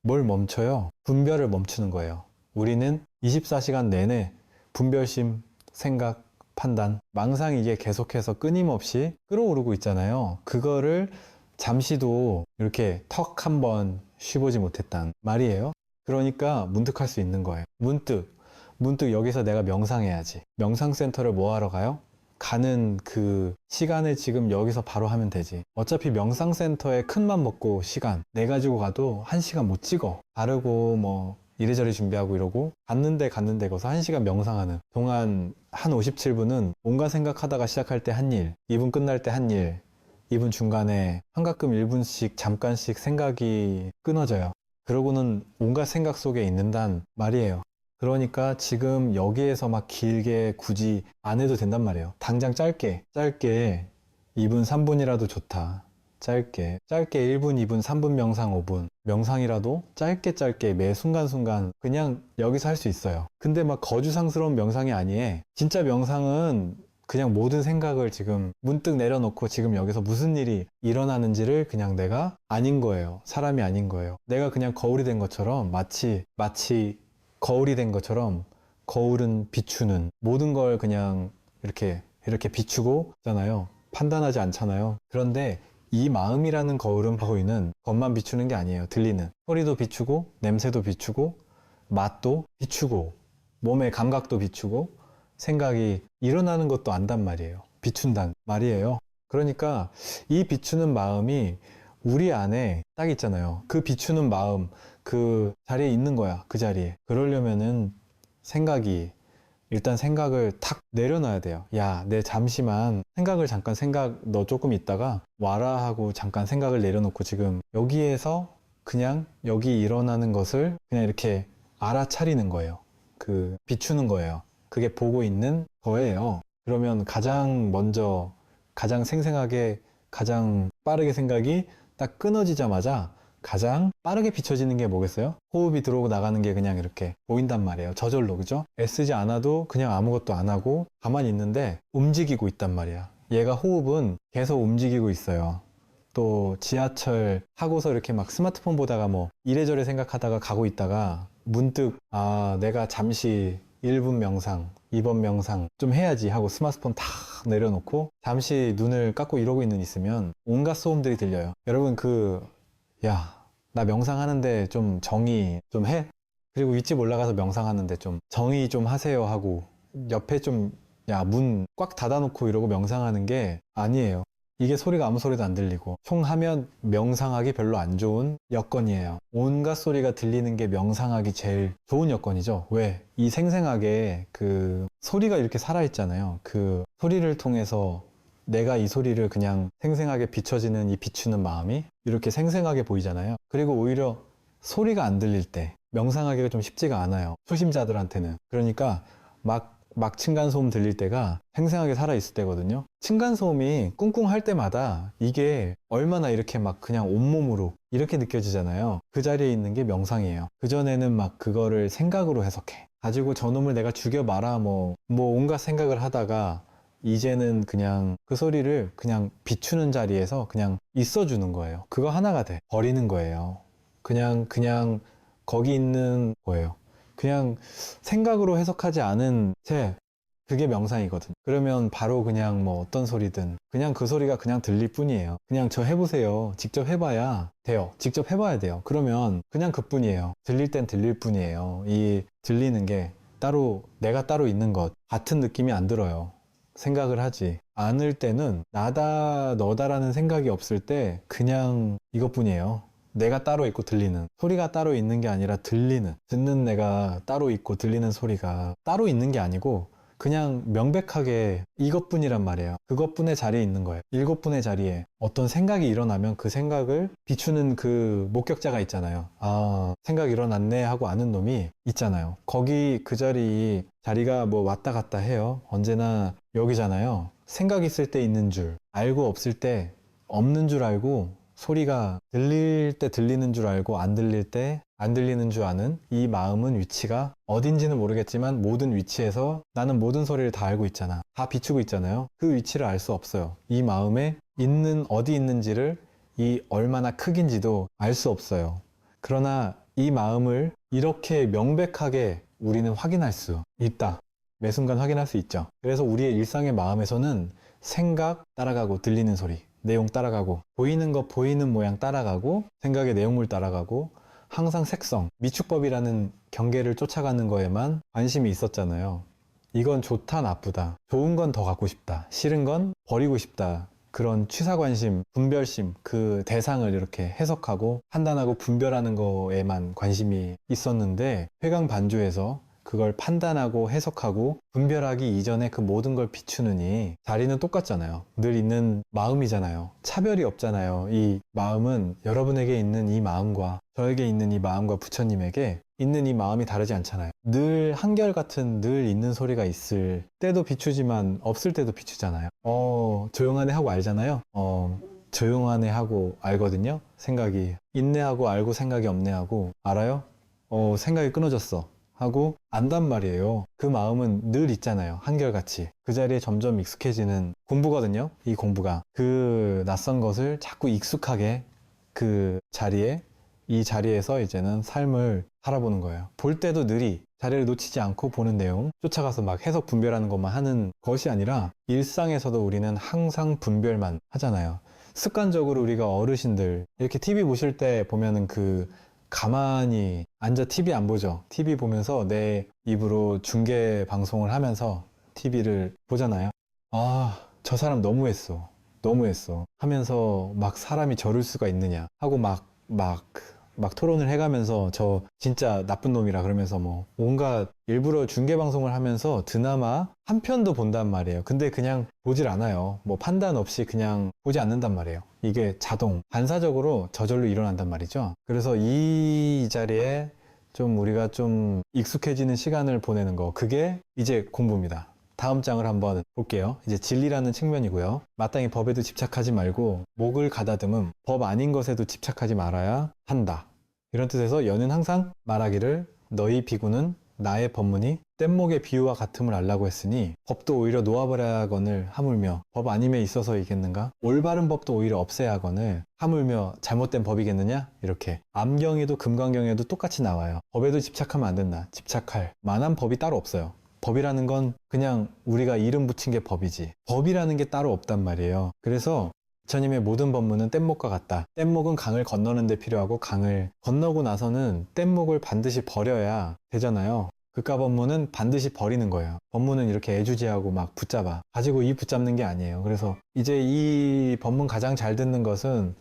뭘 멈춰요? 분별을 멈추는 거예요. 우리는 24시간 내내 분별심, 생각, 판단, 망상이 이게 계속해서 끊임없이 끌어오르고 있잖아요. 그거를 잠시도 이렇게 턱 한번 쉬보지 못했단 말이에요. 그러니까 문득할 수 있는 거예요. 문득 여기서 내가 명상해야지. 명상센터를 뭐 하러 가요? 가는 그 시간을 지금 여기서 바로 하면 되지. 어차피 명상센터에 큰맘 먹고 시간 내 가지고 가도 1시간 못 찍어. 바르고 뭐 이래저래 준비하고 이러고 갔는데 거기서 1시간 명상하는 동안 한 57분은 온갖 생각하다가 시작할 때 한 일, 2분 끝날 때 한 일, 2분 중간에 한가끔 1분씩 잠깐씩 생각이 끊어져요. 그러고는 온갖 생각 속에 있는단 말이에요. 그러니까 지금 여기에서 막 길게 굳이 안 해도 된단 말이에요. 당장 짧게 2분 3분이라도 좋다. 짧게 1분 2분 3분 명상 5분 명상이라도 짧게 매 순간순간 그냥 여기서 할 수 있어요. 근데 막 거주상스러운 명상이 아니에요. 진짜 명상은 그냥 모든 생각을 지금 문득 내려놓고 지금 여기서 무슨 일이 일어나는지를 그냥 내가 아닌 거예요. 사람이 아닌 거예요. 내가 그냥 거울이 된 것처럼 마치 거울이 된 것처럼 거울은 비추는 모든 걸 그냥 이렇게 비추고 있잖아요. 판단하지 않잖아요. 그런데 이 마음이라는 거울은 보이는 것만 비추는 게 아니에요. 들리는 소리도 비추고 냄새도 비추고 맛도 비추고 몸의 감각도 비추고 생각이 일어나는 것도 안단 말이에요. 비춘단 말이에요. 그러니까 이 비추는 마음이 우리 안에 딱 있잖아요. 그 비추는 마음 그 자리에 있는 거야. 그 자리에. 그러려면은 일단 생각을 탁 내려놔야 돼요. 야, 내 잠시만 잠깐 너 조금 있다가 와라 하고 잠깐 생각을 내려놓고 지금 여기에서 그냥 여기 일어나는 것을 그냥 이렇게 알아차리는 거예요. 그 비추는 거예요. 그게 보고 있는 거예요. 그러면 가장 먼저 가장 생생하게 가장 빠르게 생각이 딱 끊어지자마자 가장 빠르게 비춰지는 게 뭐겠어요? 호흡이 들어오고 나가는 게 그냥 이렇게 보인단 말이에요. 저절로, 그죠? 애쓰지 않아도 그냥 아무것도 안 하고 가만히 있는데 움직이고 있단 말이야. 얘가 호흡은 계속 움직이고 있어요. 또 지하철 타고서 이렇게 막 스마트폰 보다가 뭐 이래저래 생각하다가 가고 있다가 문득 내가 잠시 1분 명상, 2번 명상 좀 해야지 하고 스마트폰 탁 내려놓고 잠시 눈을 감고 이러고 있으면 온갖 소음들이 들려요. 여러분 나 명상하는데 좀 정의 좀 해? 그리고 윗집 올라가서 명상하는데 좀 정의 좀 하세요 하고 옆에 좀 문 꽉 닫아놓고 이러고 명상하는 게 아니에요. 이게 소리가 아무 소리도 안 들리고 총하면 명상하기 별로 안 좋은 여건이에요. 온갖 소리가 들리는 게 명상하기 제일 좋은 여건이죠. 왜? 이 생생하게 그 소리가 이렇게 살아있잖아요. 그 소리를 통해서 내가 이 소리를 그냥 생생하게 비춰지는 이 비추는 마음이 이렇게 생생하게 보이잖아요. 그리고 오히려 소리가 안 들릴 때 명상하기가 좀 쉽지가 않아요. 초심자들한테는. 그러니까 막 층간소음 들릴 때가 생생하게 살아있을 때거든요. 층간소음이 꿍꿍 할 때마다 이게 얼마나 이렇게 막 그냥 온몸으로 이렇게 느껴지잖아요. 그 자리에 있는 게 명상이에요. 그전에는 막 그거를 생각으로 해석해. 가지고 저놈을 내가 죽여봐라 뭐 온갖 생각을 하다가 이제는 그냥 그 소리를 그냥 비추는 자리에서 그냥 있어주는 거예요. 그거 하나가 돼. 버리는 거예요. 그냥 거기 있는 거예요. 그냥 생각으로 해석하지 않은 채 그게 명상이거든. 그러면 바로 그냥 뭐 어떤 소리든 그냥 그 소리가 그냥 들릴 뿐이에요. 그냥 저 해보세요. 직접 해봐야 돼요. 직접 해봐야 돼요. 그러면 그냥 그뿐이에요. 들릴 땐 들릴 뿐이에요. 이 들리는 게 따로 내가 따로 있는 것 같은 느낌이 안 들어요. 생각을 하지 않을 때는 나다 너다라는 생각이 없을 때 그냥 이것뿐이에요. 내가 따로 있고 들리는 소리가 따로 있는 게 아니라 들리는 듣는 내가 따로 있고 들리는 소리가 따로 있는 게 아니고 그냥 명백하게 이것뿐이란 말이에요. 그것뿐의 자리에 있는 거예요. 일곱뿐의 자리에 어떤 생각이 일어나면 그 생각을 비추는 그 목격자가 있잖아요. 아, 생각 일어났네 하고 아는 놈이 있잖아요. 거기 그 자리가 뭐 왔다 갔다 해요. 언제나 여기잖아요. 생각 있을 때 있는 줄 알고 없을 때 없는 줄 알고 소리가 들릴 때 들리는 줄 알고 안 들릴 때 안 들리는 줄 아는 이 마음은 위치가 어딘지는 모르겠지만 모든 위치에서 나는 모든 소리를 다 알고 있잖아. 다 비추고 있잖아요. 그 위치를 알 수 없어요. 이 마음에 있는 어디 있는지를 이 얼마나 크긴지도 알 수 없어요. 그러나 이 마음을 이렇게 명백하게 우리는 확인할 수 있다. 매 순간 확인할 수 있죠. 그래서 우리의 일상의 마음에서는 생각 따라가고 들리는 소리 내용 따라가고 보이는 것 보이는 모양 따라가고 생각의 내용물 따라가고 항상 색성, 미축법이라는 경계를 쫓아가는 거에만 관심이 있었잖아요. 이건 좋다 나쁘다 좋은 건 더 갖고 싶다 싫은 건 버리고 싶다 그런 취사관심, 분별심 그 대상을 이렇게 해석하고 판단하고 분별하는 거에만 관심이 있었는데 회광반주에서 그걸 판단하고 해석하고 분별하기 이전에 그 모든 걸 비추느니 자리는 똑같잖아요. 늘 있는 마음이잖아요. 차별이 없잖아요. 이 마음은 여러분에게 있는 이 마음과 저에게 있는 이 마음과 부처님에게 있는 이 마음이 다르지 않잖아요. 늘 한결같은 늘 있는 소리가 있을 때도 비추지만 없을 때도 비추잖아요. 조용하네 하고 알잖아요. 조용하네 하고 알거든요. 생각이 있네 하고 알고 생각이 없네 하고 알아요. 생각이 끊어졌어 하고 안단 말이에요. 그 마음은 늘 있잖아요. 한결같이. 그 자리에 점점 익숙해지는 공부거든요. 이 공부가. 그 낯선 것을 자꾸 익숙하게 그 자리에 이 자리에서 이제는 삶을 살아보는 거예요. 볼 때도 늘이 자리를 놓치지 않고 보는 내용 쫓아가서 막 해석 분별하는 것만 하는 것이 아니라 일상에서도 우리는 항상 분별만 하잖아요. 습관적으로 우리가 어르신들 이렇게 TV 보실 때 보면은 가만히 앉아 TV 안 보죠. TV 보면서 내 입으로 중계 방송을 하면서 TV를 보잖아요. 아, 저 사람 너무했어. 너무했어. 하면서 막 사람이 저럴 수가 있느냐 하고 막 토론을 해가면서 저 진짜 나쁜 놈이라 그러면서 뭐 온갖 일부러 중계 방송을 하면서 드라마 한 편도 본단 말이에요. 근데 그냥 보질 않아요. 뭐 판단 없이 그냥 보지 않는단 말이에요. 이게 반사적으로 저절로 일어난단 말이죠. 그래서 이 자리에 좀 우리가 좀 익숙해지는 시간을 보내는 거 그게 이제 공부입니다. 다음 장을 한번 볼게요. 이제 진리라는 측면이고요. 마땅히 법에도 집착하지 말고 목을 가다듬음 법 아닌 것에도 집착하지 말아야 한다. 이런 뜻에서 여는 항상 말하기를 너희 비구는 나의 법문이 뗏목의 비유와 같음을 알라고 했으니 법도 오히려 놓아버려야 하거늘 하물며 법 아님에 있어서이겠는가? 올바른 법도 오히려 없애야 하거늘 하물며 잘못된 법이겠느냐? 이렇게 암경에도 금강경에도 똑같이 나와요. 법에도 집착하면 안 된다. 집착할 만한 법이 따로 없어요. 법이라는 건 그냥 우리가 이름 붙인 게 법이지 법이라는 게 따로 없단 말이에요. 그래서 부처님의 모든 법문은 뗏목과 같다. 뗏목은 강을 건너는 데 필요하고 강을 건너고 나서는 뗏목을 반드시 버려야 되잖아요. 극과 법문은 반드시 버리는 거예요. 법문은 이렇게 애주지하고 막 붙잡아. 가지고 이 붙잡는 게 아니에요. 그래서 이제 이 법문 가장 잘 듣는 것은,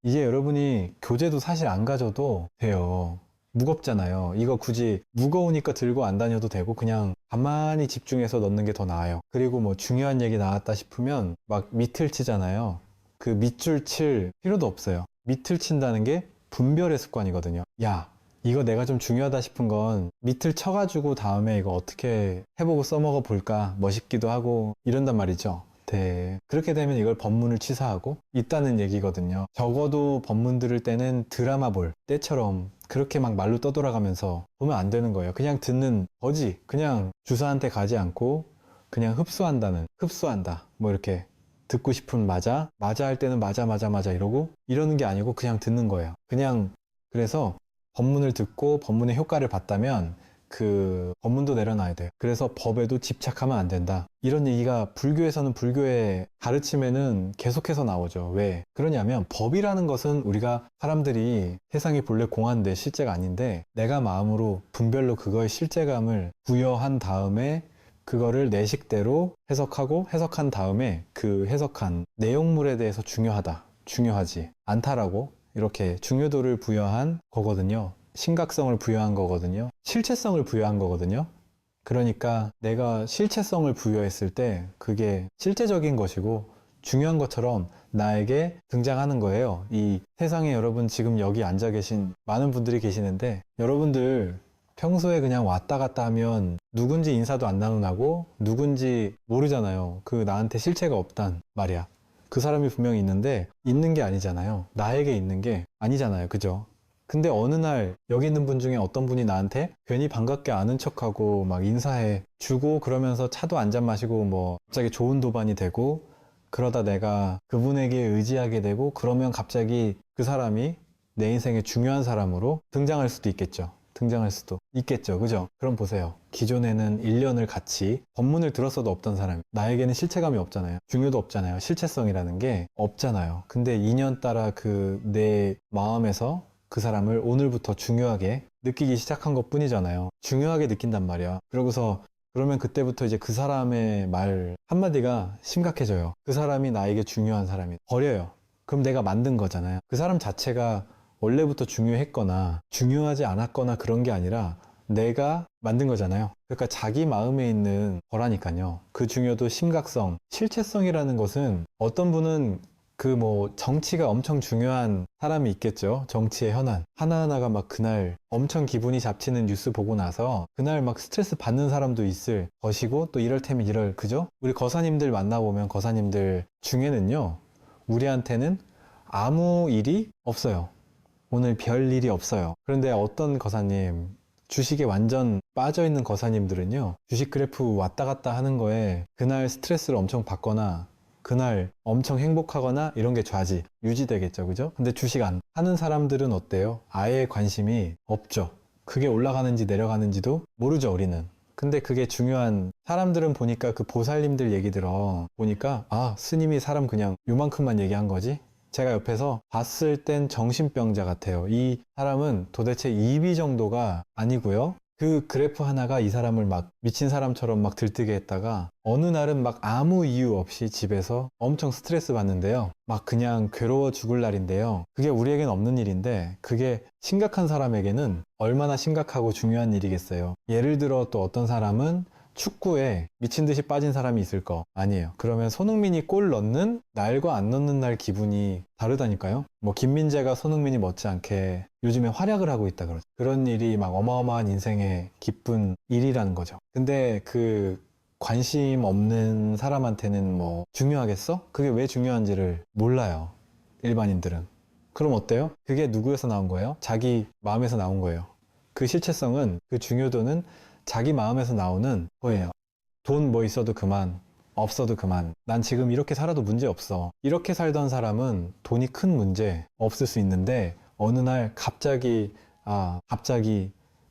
이제 여러분이 교재도 사실 안 가져도 돼요. 무겁잖아요. 이거 굳이 무거우니까 들고 안 다녀도 되고 그냥 가만히 집중해서 넣는 게 더 나아요. 그리고 뭐 중요한 얘기 나왔다 싶으면 막 밑을 치잖아요. 그 밑줄 칠 필요도 없어요. 밑을 친다는 게 분별의 습관이거든요. 야, 이거 내가 좀 중요하다 싶은 건 밑을 쳐가지고 다음에 이거 어떻게 해보고 써먹어 볼까 멋있기도 하고 이런단 말이죠. 네. 그렇게 되면 이걸 법문을 취사하고 있다는 얘기거든요. 적어도 법문 들을 때는 드라마 볼 때처럼 그렇게 막 말로 떠돌아가면서 보면 안 되는 거예요. 그냥 듣는 거지. 그냥 주사한테 가지 않고 그냥 흡수한다. 뭐 이렇게 듣고 싶은 맞아 할 때는 맞아 이러고 이러는 게 아니고 그냥 듣는 거예요. 그냥 그래서 법문을 듣고 법문의 효과를 봤다면 그 법문도 내려놔야 돼요. 그래서 법에도 집착하면 안 된다. 이런 얘기가 불교에서는 불교의 가르침에는 계속해서 나오죠. 왜? 그러냐면 법이라는 것은 우리가 사람들이 세상이 본래 공한데 실제가 아닌데 내가 마음으로 분별로 그거의 실제감을 부여한 다음에 그거를 내 식대로 해석한 다음에 그 해석한 내용물에 대해서 중요하지 않다라고 이렇게 중요도를 부여한 거거든요. 심각성을 부여한 거거든요. 실체성을 부여한 거거든요. 그러니까 내가 실체성을 부여했을 때 그게 실제적인 것이고 중요한 것처럼 나에게 등장하는 거예요. 이 세상에 여러분 지금 여기 앉아 계신 많은 분들이 계시는데 여러분들 평소에 그냥 왔다 갔다 하면 누군지 인사도 안 나누고 누군지 모르잖아요. 그 나한테 실체가 없단 말이야. 그 사람이 분명히 있는데 있는 게 아니잖아요. 나에게 있는 게 아니잖아요. 그죠? 근데 어느 날 여기 있는 분 중에 어떤 분이 나한테 괜히 반갑게 아는 척하고 막 인사해 주고 그러면서 차도 한 잔 마시고 뭐 갑자기 좋은 도반이 되고 그러다 내가 그분에게 의지하게 되고 그러면 갑자기 그 사람이 내 인생의 중요한 사람으로 등장할 수도 있겠죠. 그죠? 그럼 보세요. 기존에는 1년을 같이 법문을 들었어도 없던 사람이 나에게는 실체감이 없잖아요. 중요도 없잖아요. 실체성이라는 게 없잖아요. 근데 2년 따라 그 내 마음에서 그 사람을 오늘부터 중요하게 느끼기 시작한 것 뿐이잖아요. 중요하게 느낀단 말이야. 그러면 그때부터 이제 그 사람의 말 한마디가 심각해져요. 그 사람이 나에게 중요한 사람이 버려요. 그럼 내가 만든 거잖아요. 그 사람 자체가 원래부터 중요했거나 중요하지 않았거나 그런 게 아니라 내가 만든 거잖아요. 그러니까 자기 마음에 있는 거라니까요. 그 중요도 심각성, 실체성이라는 것은 어떤 분은 그 뭐 정치가 엄청 중요한 사람이 있겠죠. 정치의 현안. 하나하나가 막 그날 엄청 기분이 잡치는 뉴스 보고 나서 그날 막 스트레스 받는 사람도 있을 것이고 또 이럴 테면 그죠? 우리 거사님들 만나보면 거사님들 중에는요. 우리한테는 아무 일이 없어요. 오늘 별 일이 없어요. 그런데 어떤 거사님, 주식에 완전 빠져있는 거사님들은요, 주식 그래프 왔다 갔다 하는 거에 그날 스트레스를 엄청 받거나, 그날 엄청 행복하거나 이런 게 유지되겠죠. 그죠? 근데 주식 안 하는 사람들은 어때요? 아예 관심이 없죠. 그게 올라가는지 내려가는지도 모르죠, 우리는. 근데 그게 중요한 사람들은 보니까 그 보살님들 얘기 들어 보니까 아, 스님이 사람 그냥 요만큼만 얘기한 거지? 제가 옆에서 봤을 땐 정신병자 같아요. 이 사람은 도대체 이비 정도가 아니고요. 그 그래프 하나가 이 사람을 막 미친 사람처럼 막 들뜨게 했다가 어느 날은 막 아무 이유 없이 집에서 엄청 스트레스 받는데요. 막 그냥 괴로워 죽을 날인데요. 그게 우리에겐 없는 일인데 그게 심각한 사람에게는 얼마나 심각하고 중요한 일이겠어요. 예를 들어 또 어떤 사람은 축구에 미친 듯이 빠진 사람이 있을 거 아니에요. 그러면 손흥민이 골 넣는 날과 안 넣는 날 기분이 다르다니까요. 뭐 김민재가 손흥민이 못지않게 요즘에 활약을 하고 있다 그러죠. 그런 일이 막 어마어마한 인생의 기쁜 일이라는 거죠. 근데 그 관심 없는 사람한테는 뭐 중요하겠어? 그게 왜 중요한지를 몰라요. 일반인들은. 그럼 어때요? 그게 누구에서 나온 거예요? 자기 마음에서 나온 거예요. 그 실체성은, 그 중요도는 자기 마음에서 나오는 거예요. 돈 뭐 있어도 그만, 없어도 그만. 난 지금 이렇게 살아도 문제 없어. 이렇게 살던 사람은 돈이 큰 문제 없을 수 있는데 어느 날 갑자기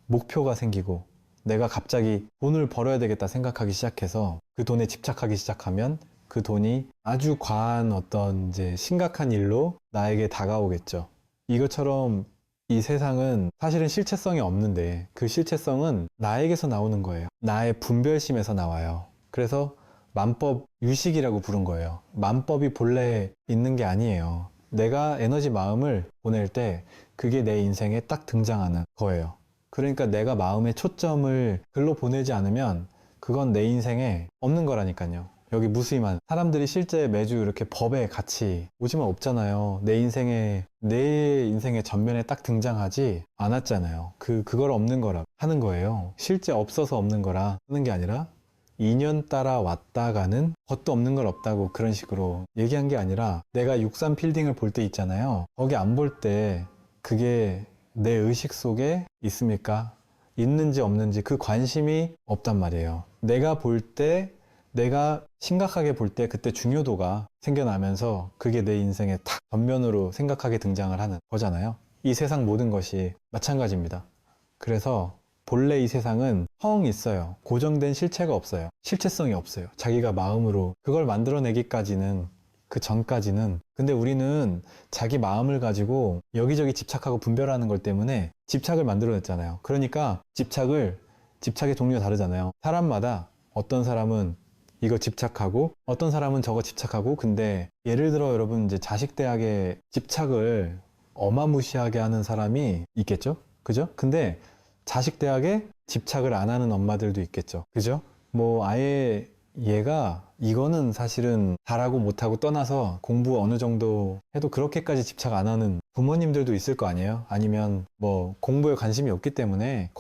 목표가 생기고 내가 갑자기 돈을 벌어야 되겠다 생각하기 시작해서 그 돈에 집착하기 시작하면 그 돈이 아주 과한 어떤 이제 심각한 일로 나에게 다가오겠죠. 이것처럼 이 세상은 사실은 실체성이 없는데 그 실체성은 나에게서 나오는 거예요. 나의 분별심에서 나와요. 그래서 만법 유식이라고 부른 거예요. 만법이 본래 있는 게 아니에요. 내가 에너지 마음을 보낼 때 그게 내 인생에 딱 등장하는 거예요. 그러니까 내가 마음의 초점을 글로 보내지 않으면 그건 내 인생에 없는 거라니까요. 여기 무수히만 사람들이 실제 매주 이렇게 법에 같이 오지만 없잖아요. 내 인생의 전면에 딱 등장하지 않았잖아요. 그걸 없는 거라 하는 거예요. 실제 없어서 없는 거라 하는 게 아니라 인연 따라 왔다 가는 것도 없는 걸 없다고 그런 식으로 얘기한 게 아니라 내가 63 필딩을 볼 때 있잖아요. 거기 안 볼 때 그게 내 의식 속에 있습니까? 있는지 없는지 그 관심이 없단 말이에요. 내가 심각하게 볼 때 그때 중요도가 생겨나면서 그게 내 인생의 탁 전면으로 생각하게 등장을 하는 거잖아요. 이 세상 모든 것이 마찬가지입니다. 그래서 본래 이 세상은 텅 있어요. 고정된 실체가 없어요. 실체성이 없어요. 자기가 마음으로 그걸 만들어내기까지는 그 전까지는 근데 우리는 자기 마음을 가지고 여기저기 집착하고 분별하는 것 때문에 집착을 만들어냈잖아요. 그러니까 집착의 종류가 다르잖아요. 사람마다 어떤 사람은 이거 집착하고 어떤 사람은 저거 집착하고 근데 예를 들어 여러분 이제 자식 대학에 집착을 어마무시하게 하는 사람이 있겠죠? 그죠? 근데 자식 대학에 집착을 안 하는 엄마들도 있겠죠. 그죠? 뭐 아예 얘가 이거는 사실은 잘하고 못하고 떠나서 공부 어느 정도 해도 그렇게까지 집착 안 하는 부모님들도 있을 거 아니에요? 아니면 뭐 공부에 관심이 없기 때문에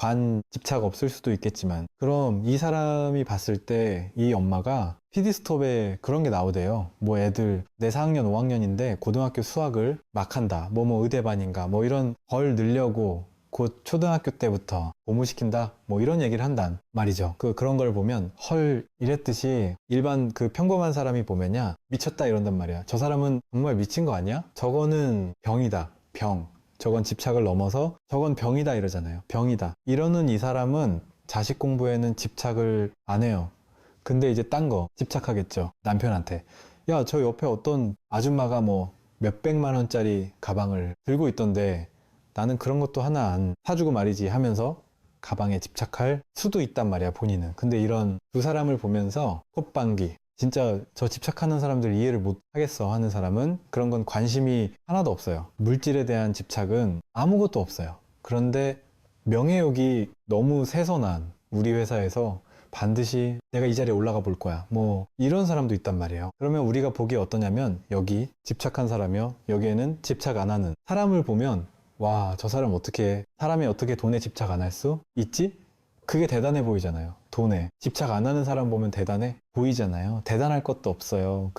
집착 없을 수도 있겠지만 그럼 이 사람이 봤을 때 이 엄마가 PD스톱에 그런 게 나오대요. 뭐 애들 내 4학년 5학년인데 고등학교 수학을 막 한다. 뭐 의대반인가 뭐 이런 걸 늘려고 곧 초등학교 때부터 고무시킨다 뭐 이런 얘기를 한단 말이죠. 그런 걸 보면 헐 이랬듯이 일반 그 평범한 사람이 보면야 미쳤다 이런단 말이야. 저 사람은 정말 미친 거 아니야? 저거는 병이다. 병. 저건 집착을 넘어서 저건 병이다 이러잖아요. 병이다. 이러는 이 사람은 자식 공부에는 집착을 안 해요. 근데 이제 딴 거 집착하겠죠. 남편한테. 야, 저 옆에 어떤 아줌마가 뭐 몇백만 원짜리 가방을 들고 있던데 나는 그런 것도 하나 안 사주고 말이지 하면서 가방에 집착할 수도 있단 말이야, 본인은. 근데 이런 두 사람을 보면서 콧방귀, 진짜 저 집착하는 사람들 이해를 못 하겠어 하는 사람은 그런 건 관심이 하나도 없어요. 물질에 대한 집착은 아무것도 없어요. 그런데 명예욕이 너무 세선한 우리 회사에서 반드시 내가 이 자리에 올라가 볼 거야. 뭐 이런 사람도 있단 말이에요. 그러면 우리가 보기에 어떠냐면 여기 집착한 사람이요. 여기에는 집착 안 하는 사람을 보면 와, 저 사람 사람이 어떻게 돈에 집착 안 할 수 있지? 그게 대단해 보이잖아요. 돈에 집착 안 하는 사람 보면 대단해 보이잖아요. 대단할 것도 없어요.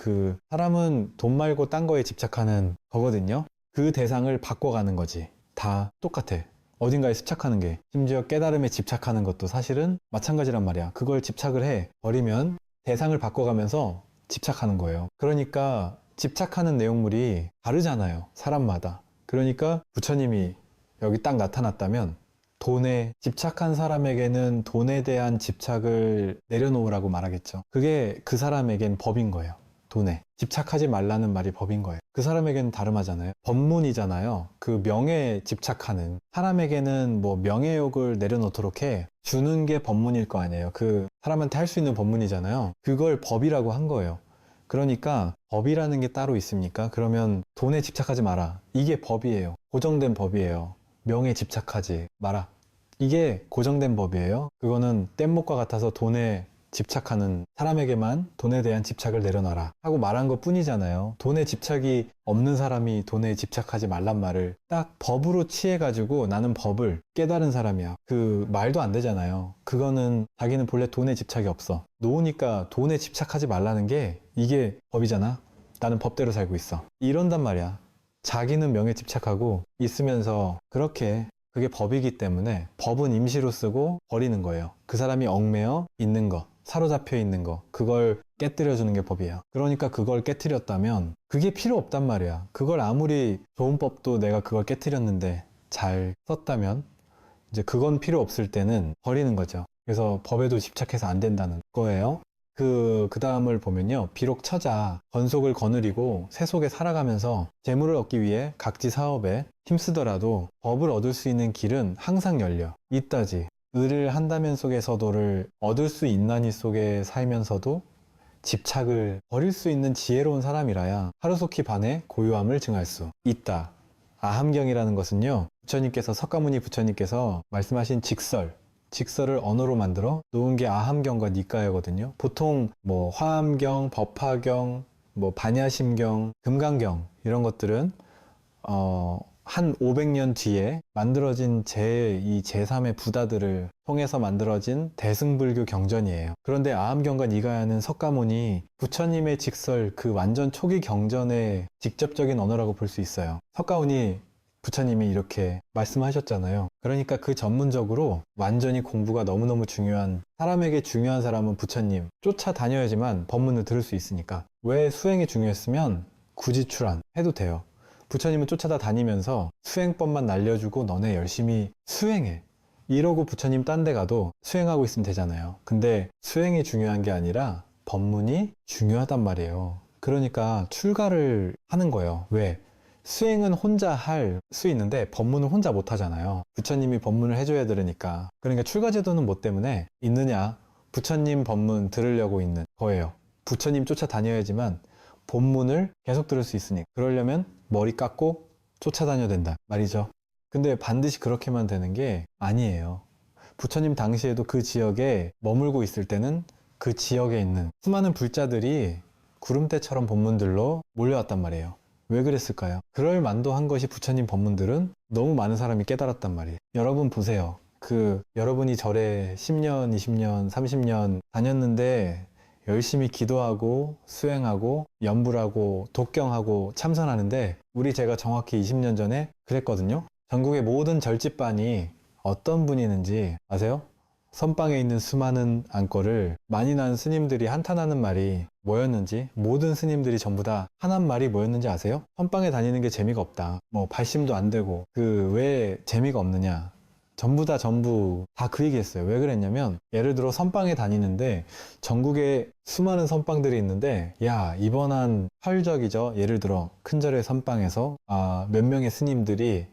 사람은 돈 말고 딴 거에 집착하는 거거든요. 그 대상을 바꿔가는 거지. 다 똑같아. 어딘가에 집착하는 게 심지어 깨달음에 집착하는 것도 사실은 마찬가지란 말이야. 그걸 집착을 해 버리면 대상을 바꿔가면서 집착하는 거예요. 그러니까 집착하는 내용물이 다르잖아요. 사람마다. 그러니까 부처님이 여기 딱 나타났다면 돈에 집착한 사람에게는 돈에 대한 집착을 내려놓으라고 말하겠죠. 그게 그 사람에겐 법인 거예요. 돈에 집착하지 말라는 말이 법인 거예요. 그 사람에게는 다름하잖아요. 법문이잖아요. 그 명예에 집착하는 사람에게는 뭐 명예욕을 내려놓도록 해 주는 게 법문일 거 아니에요. 그 사람한테 할 수 있는 법문이잖아요. 그걸 법이라고 한 거예요. 그러니까 법이라는 게 따로 있습니까? 그러면 돈에 집착하지 마라. 이게 법이에요. 고정된 법이에요. 명예에 집착하지 마라. 이게 고정된 법이에요. 그거는 뗏목과 같아서 돈에 집착하는 사람에게만 돈에 대한 집착을 내려놔라 하고 말한 것 뿐이잖아요. 돈에 집착이 없는 사람이 돈에 집착하지 말란 말을 딱 법으로 취해가지고 나는 법을 깨달은 사람이야. 그 말도 안 되잖아요. 그거는 자기는 본래 돈에 집착이 없어. 놓으니까 돈에 집착하지 말라는 게 이게 법이잖아. 나는 법대로 살고 있어. 이런단 말이야. 자기는 명예에 집착하고 있으면서 그게 법이기 때문에 법은 임시로 쓰고 버리는 거예요. 그 사람이 얽매여 있는 거, 사로잡혀 있는 거, 그걸 깨뜨려주는 게 법이에요. 그러니까 그걸 깨뜨렸다면 그게 필요 없단 말이야. 그걸 아무리 좋은 법도 내가 그걸 깨뜨렸는데 잘 썼다면 이제 그건 필요 없을 때는 버리는 거죠. 그래서 법에도 집착해서 안 된다는 거예요. 그 다음을 보면요. 비록 처자, 건속을 거느리고 세속에 살아가면서 재물을 얻기 위해 각지 사업에 힘쓰더라도 법을 얻을 수 있는 길은 항상 열려 있다지. 을을 한다면 속에서도를 얻을 수 있나니 속에 살면서도 집착을 버릴 수 있는 지혜로운 사람이라야 하루속히 반해 고요함을 증할 수 있다. 아함경이라는 것은요, 부처님께서, 석가모니 부처님께서 말씀하신 직설을 언어로 만들어 놓은 게 아함경과 니까야거든요. 보통 뭐 화엄경, 법화경, 뭐 반야심경, 금강경 이런 것들은 한 500년 뒤에 만들어진 이 제3의 부다들을 통해서 만들어진 대승불교 경전이에요. 그런데 아함경과 니가야는 석가모니 부처님의 직설, 그 완전 초기 경전의 직접적인 언어라고 볼 수 있어요. 석가모니 부처님이 이렇게 말씀하셨잖아요. 그러니까 그 전문적으로 완전히 공부가 너무너무 중요한, 사람에게 중요한 사람은 부처님 쫓아다녀야지만 법문을 들을 수 있으니까. 왜 수행이 중요했으면 굳이 출안 해도 돼요. 부처님은 쫓아다 다니면서 수행법만 날려주고 너네 열심히 수행해, 이러고 부처님 딴 데 가도 수행하고 있으면 되잖아요. 근데 수행이 중요한 게 아니라 법문이 중요하단 말이에요. 그러니까 출가를 하는 거예요. 왜? 수행은 혼자 할 수 있는데 법문은 혼자 못 하잖아요. 부처님이 법문을 해줘야 되니까. 그러니까 출가제도는 뭐 때문에 있느냐? 부처님 법문 들으려고 있는 거예요. 부처님 쫓아다녀야지만 본문을 계속 들을 수 있으니, 그러려면 머리 깎고 쫓아다녀야 된다 말이죠. 근데 반드시 그렇게만 되는 게 아니에요. 부처님 당시에도 그 지역에 머물고 있을 때는 그 지역에 있는 수많은 불자들이 구름대처럼 법문들로 몰려왔단 말이에요. 왜 그랬을까요? 그럴 만도 한 것이 부처님 법문들은 너무 많은 사람이 깨달았단 말이에요. 여러분 보세요. 여러분이 절에 10년, 20년, 30년 다녔는데 열심히 기도하고 수행하고 연불하고 독경하고 참선하는데, 제가 정확히 20년 전에 그랬거든요. 전국의 모든 절집반이 어떤 분이는지 아세요? 선방에 있는 수많은 안과를 많이 난 스님들이 한탄하는 말이 뭐였는지, 모든 스님들이 전부 다 하는 말이 뭐였는지 아세요? 선방에 다니는 게 재미가 없다. 뭐 발심도 안 되고 왜 재미가 없느냐. 전부 다 그 얘기했어요. 왜 그랬냐면, 예를 들어 선방에 다니는데 전국에 수많은 선방들이 있는데, 야, 이번 한 설적이죠. 예를 들어 큰 절의 선방에서 몇 명의 스님들이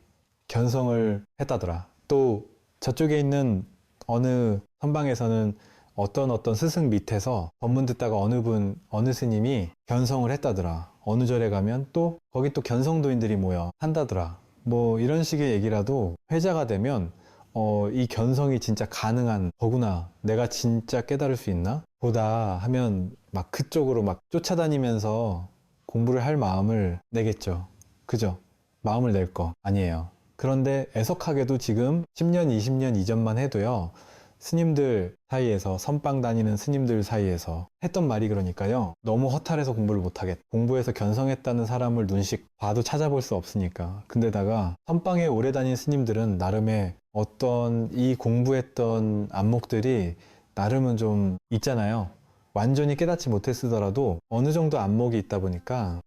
견성을 했다더라. 또 저쪽에 있는 어느 선방에서는 어떤 스승 밑에서 법문 듣다가 어느 스님이 견성을 했다더라. 어느 절에 가면 또 거기 또 견성도인들이 모여 한다더라. 뭐 이런 식의 얘기라도 회자가 되면 이 견성이 진짜 가능한 거구나, 내가 진짜 깨달을 수 있나 보다 하면 막 그쪽으로 막 쫓아다니면서 공부를 할 마음을 내겠죠. 그죠? 마음을 낼 거 아니에요. 그런데 애석하게도 지금 10년, 20년 이전만 해도요, 스님들 사이에서, 선방 다니는 스님들 사이에서 했던 말이, 그러니까요, 너무 허탈해서 공부를 못하겠다. 공부해서 견성했다는 사람을 눈씩 봐도 찾아볼 수 없으니까. 근데다가 선방에 오래 다닌 스님들은 나름의 어떤 이 공부했던 안목들이 나름은 좀 있잖아요. 완전히 깨닫지 못했으더라도 어느 정도 안목이 있다 보니까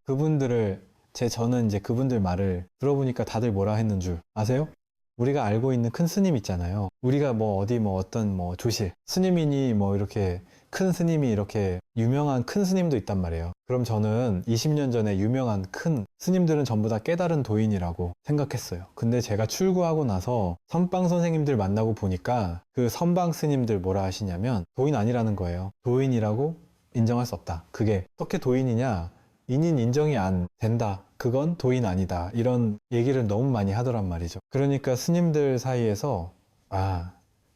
저는 이제 그분들 말을 들어보니까 다들 뭐라 했는 줄 아세요? 우리가 알고 있는 큰 스님 있잖아요. 우리가 어떤 조실 스님이니 이렇게 큰 스님이, 이렇게 유명한 큰 스님도 있단 말이에요. 그럼 저는 20년 전에 유명한 큰 스님들은 전부 다 깨달은 도인이라고 생각했어요. 근데 제가 출구하고 나서 선방 선생님들 만나고 보니까 그 선방 스님들 뭐라 하시냐면 도인 아니라는 거예요. 도인이라고 인정할 수 없다. 그게 어떻게 도인이냐? 인인 인정이 안 된다. 그건 도인 아니다. 이런 얘기를 너무 많이 하더란 말이죠. 그러니까 스님들 사이에서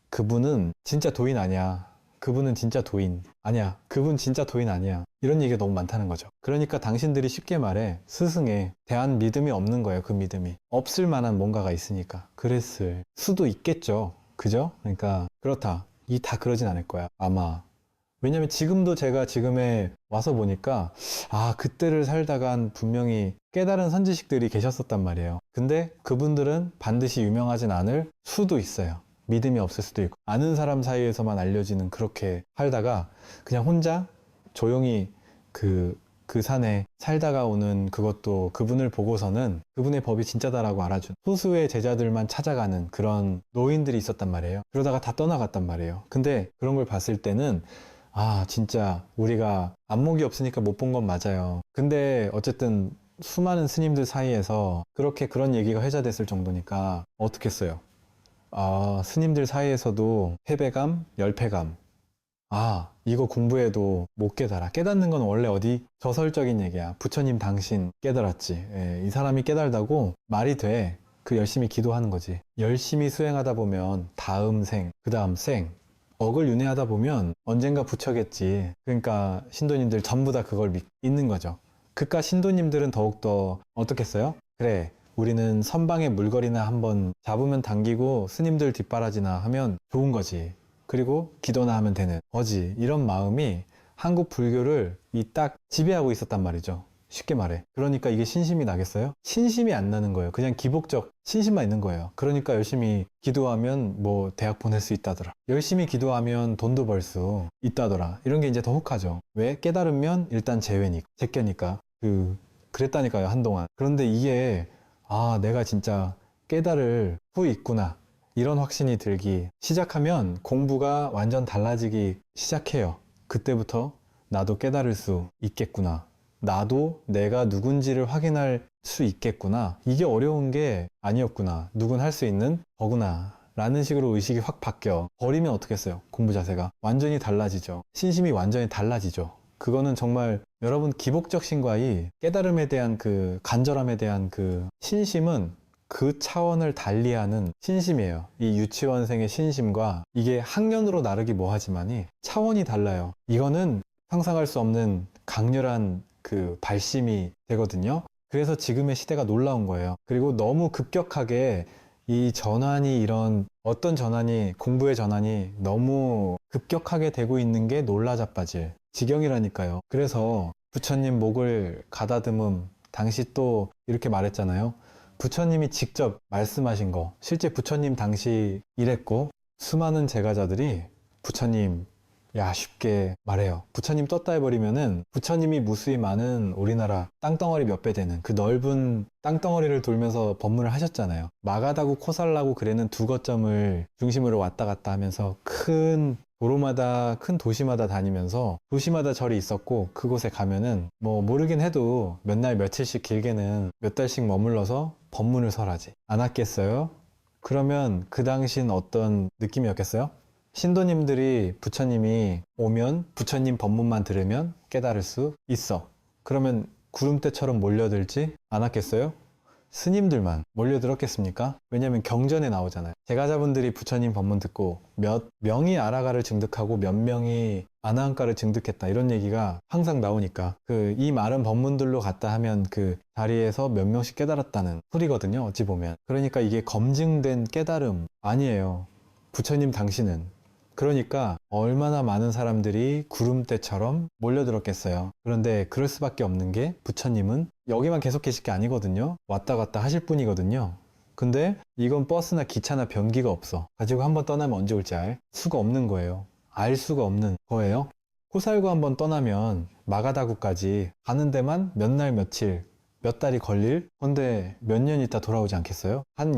그분은 진짜 도인 아니야. 그분은 진짜 도인 아니야. 그분 진짜 도인 아니야. 이런 얘기가 너무 많다는 거죠. 그러니까 당신들이 쉽게 말해 스승에 대한 믿음이 없는 거예요. 그 믿음이 없을 만한 뭔가가 있으니까 그랬을 수도 있겠죠. 그죠? 그러니까 그렇다. 다 그러진 않을 거야 아마. 왜냐면 지금도 제가 지금에 와서 보니까 그때를 살다간 분명히 깨달은 선지식들이 계셨었단 말이에요. 근데 그분들은 반드시 유명하진 않을 수도 있어요. 믿음이 없을 수도 있고, 아는 사람 사이에서만 알려지는, 그렇게 살다가 그냥 혼자 조용히 그 산에 살다가 오는, 그것도 그분을 보고서는 그분의 법이 진짜다라고 알아준 소수의 제자들만 찾아가는 그런 노인들이 있었단 말이에요. 그러다가 다 떠나갔단 말이에요. 근데 그런 걸 봤을 때는 아, 진짜 우리가 안목이 없으니까 못 본 건 맞아요. 근데 어쨌든 수많은 스님들 사이에서 그렇게 그런 얘기가 회자됐을 정도니까 어떻겠어요? 아, 스님들 사이에서도 패배감, 열패감. 아, 이거 공부해도 못 깨달아. 깨닫는 건 원래 어디 저설적인 얘기야. 부처님 당신 깨달았지. 이 사람이 깨달다고 말이 돼. 그 열심히 기도하는 거지. 열심히 수행하다 보면 다음 생, 그 다음 생, 억을 윤회하다 보면 언젠가 부처겠지. 그러니까 신도님들 전부 다 그걸 믿는 거죠. 그깟 신도님들은 더욱더 어떻겠어요? 그래, 우리는 선방의 물거리나 한번 잡으면 당기고 스님들 뒷바라지나 하면 좋은 거지. 그리고 기도나 하면 되는 거지. 이런 마음이 한국 불교를 이 딱 지배하고 있었단 말이죠. 쉽게 말해. 그러니까 이게 신심이 나겠어요? 신심이 안 나는 거예요. 그냥 기복적 신심만 있는 거예요. 그러니까 열심히 기도하면 뭐 대학 보낼 수 있다더라. 열심히 기도하면 돈도 벌 수 있다더라. 이런 게 이제 더 혹하죠. 왜? 깨달으면 일단 재회니까, 제껴니까. 그랬다니까요, 한동안. 그런데 이게, 아, 내가 진짜 깨달을 후 있구나. 이런 확신이 들기 시작하면 공부가 완전 달라지기 시작해요. 그때부터 나도 깨달을 수 있겠구나. 나도 내가 누군지를 확인할 수 있겠구나. 이게 어려운 게 아니었구나. 누군 할 수 있는 거구나. 라는 식으로 의식이 확 바뀌어. 버리면 어떻겠어요? 공부 자세가. 완전히 달라지죠. 신심이 완전히 달라지죠. 그거는 정말 여러분 기복적 신과의 깨달음에 대한 그 간절함에 대한 그 신심은 그 차원을 달리하는 신심이에요. 이 유치원생의 신심과 이게 학년으로 나르기 뭐하지만이 차원이 달라요. 이거는 상상할 수 없는 강렬한 그 발심이 되거든요. 그래서 지금의 시대가 놀라운 거예요. 그리고 너무 급격하게 이 전환이 이런 어떤 전환이 공부의 전환이 너무 급격하게 되고 있는 게 놀라 자빠질 지경이라니까요. 그래서 부처님 목을 가다듬음 당시 또 이렇게 말했잖아요. 부처님이 직접 말씀하신 거 실제 부처님 당시 이랬고 수많은 제가자들이 부처님 야 쉽게 말해요. 부처님 떴다 해버리면은 부처님이 무수히 많은 우리나라 땅덩어리 몇 배 되는 그 넓은 땅덩어리를 돌면서 법문을 하셨잖아요. 마가다구 코살라구 그레는 두 거점을 중심으로 왔다 갔다 하면서 큰 도로마다 큰 도시마다 다니면서 도시마다 절이 있었고 그곳에 가면은 뭐 모르긴 해도 몇 날 며칠씩 길게는 몇 달씩 머물러서 법문을 설하지 않았겠어요? 그러면 그 당시는 어떤 느낌이었겠어요? 신도님들이 부처님이 오면 부처님 법문만 들으면 깨달을 수 있어. 그러면 구름대처럼 몰려들지 않았겠어요? 스님들만 몰려들었겠습니까? 왜냐면 경전에 나오잖아요. 제가자분들이 부처님 법문 듣고 몇 명이 아라가를 증득하고 몇 명이 아나한가를 증득했다 이런 얘기가 항상 나오니까 이 많은 법문들로 갔다 하면 그 자리에서 몇 명씩 깨달았다는 소리거든요. 어찌 보면. 그러니까 이게 검증된 깨달음 아니에요. 부처님 당신은. 그러니까 얼마나 많은 사람들이 구름대처럼 몰려들었겠어요. 그런데 그럴 수밖에 없는 게 부처님은 여기만 계속 계실 게 아니거든요. 왔다 갔다 하실 분이거든요. 근데 이건 버스나 기차나 변기가 없어. 가지고 한번 떠나면 언제 올지 알 수가 없는 거예요. 알 수가 없는 거예요. 코살구 한번 떠나면 마가다구까지 가는 데만 몇 날 며칠 몇 달이 걸릴 건데 몇 년 있다 돌아오지 않겠어요? 한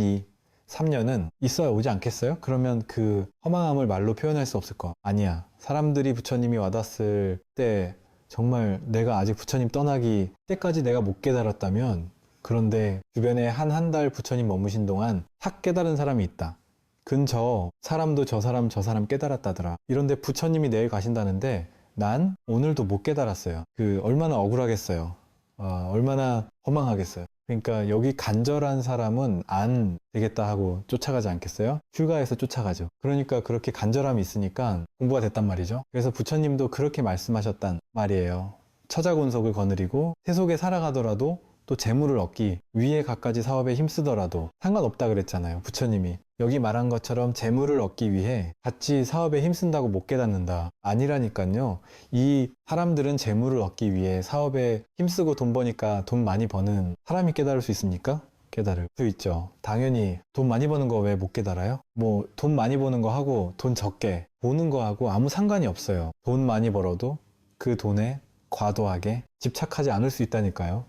3년은 있어야 오지 않겠어요? 그러면 그 허망함을 말로 표현할 수 없을 거 아니야. 사람들이 부처님이 와닿았을 때 정말 내가 아직 부처님 떠나기 때까지 내가 못 깨달았다면 그런데 주변에 한 달 부처님 머무신 동안 탁 깨달은 사람이 있다. 근저 사람도 저 사람 깨달았다더라. 이런데 부처님이 내일 가신다는데 난 오늘도 못 깨달았어요. 얼마나 억울하겠어요. 얼마나 허망하겠어요. 그러니까 여기 간절한 사람은 안 되겠다 하고 쫓아가지 않겠어요? 휴가에서 쫓아가죠. 그러니까 그렇게 간절함이 있으니까 공부가 됐단 말이죠. 그래서 부처님도 그렇게 말씀하셨단 말이에요. 처자곤석을 거느리고 세속에 살아가더라도 또 재물을 얻기 위해 갖가지 사업에 힘쓰더라도 상관없다 그랬잖아요. 부처님이. 여기 말한 것처럼 재물을 얻기 위해 같이 사업에 힘쓴다고 못 깨닫는다. 아니라니까요. 이 사람들은 재물을 얻기 위해 사업에 힘쓰고 돈 버니까 돈 많이 버는 사람이 깨달을 수 있습니까? 깨달을 수 있죠. 당연히 돈 많이 버는 거 왜 못 깨달아요? 뭐 돈 많이 버는 거 하고 돈 적게 보는 거 하고 아무 상관이 없어요. 돈 많이 벌어도 그 돈에 과도하게 집착하지 않을 수 있다니까요.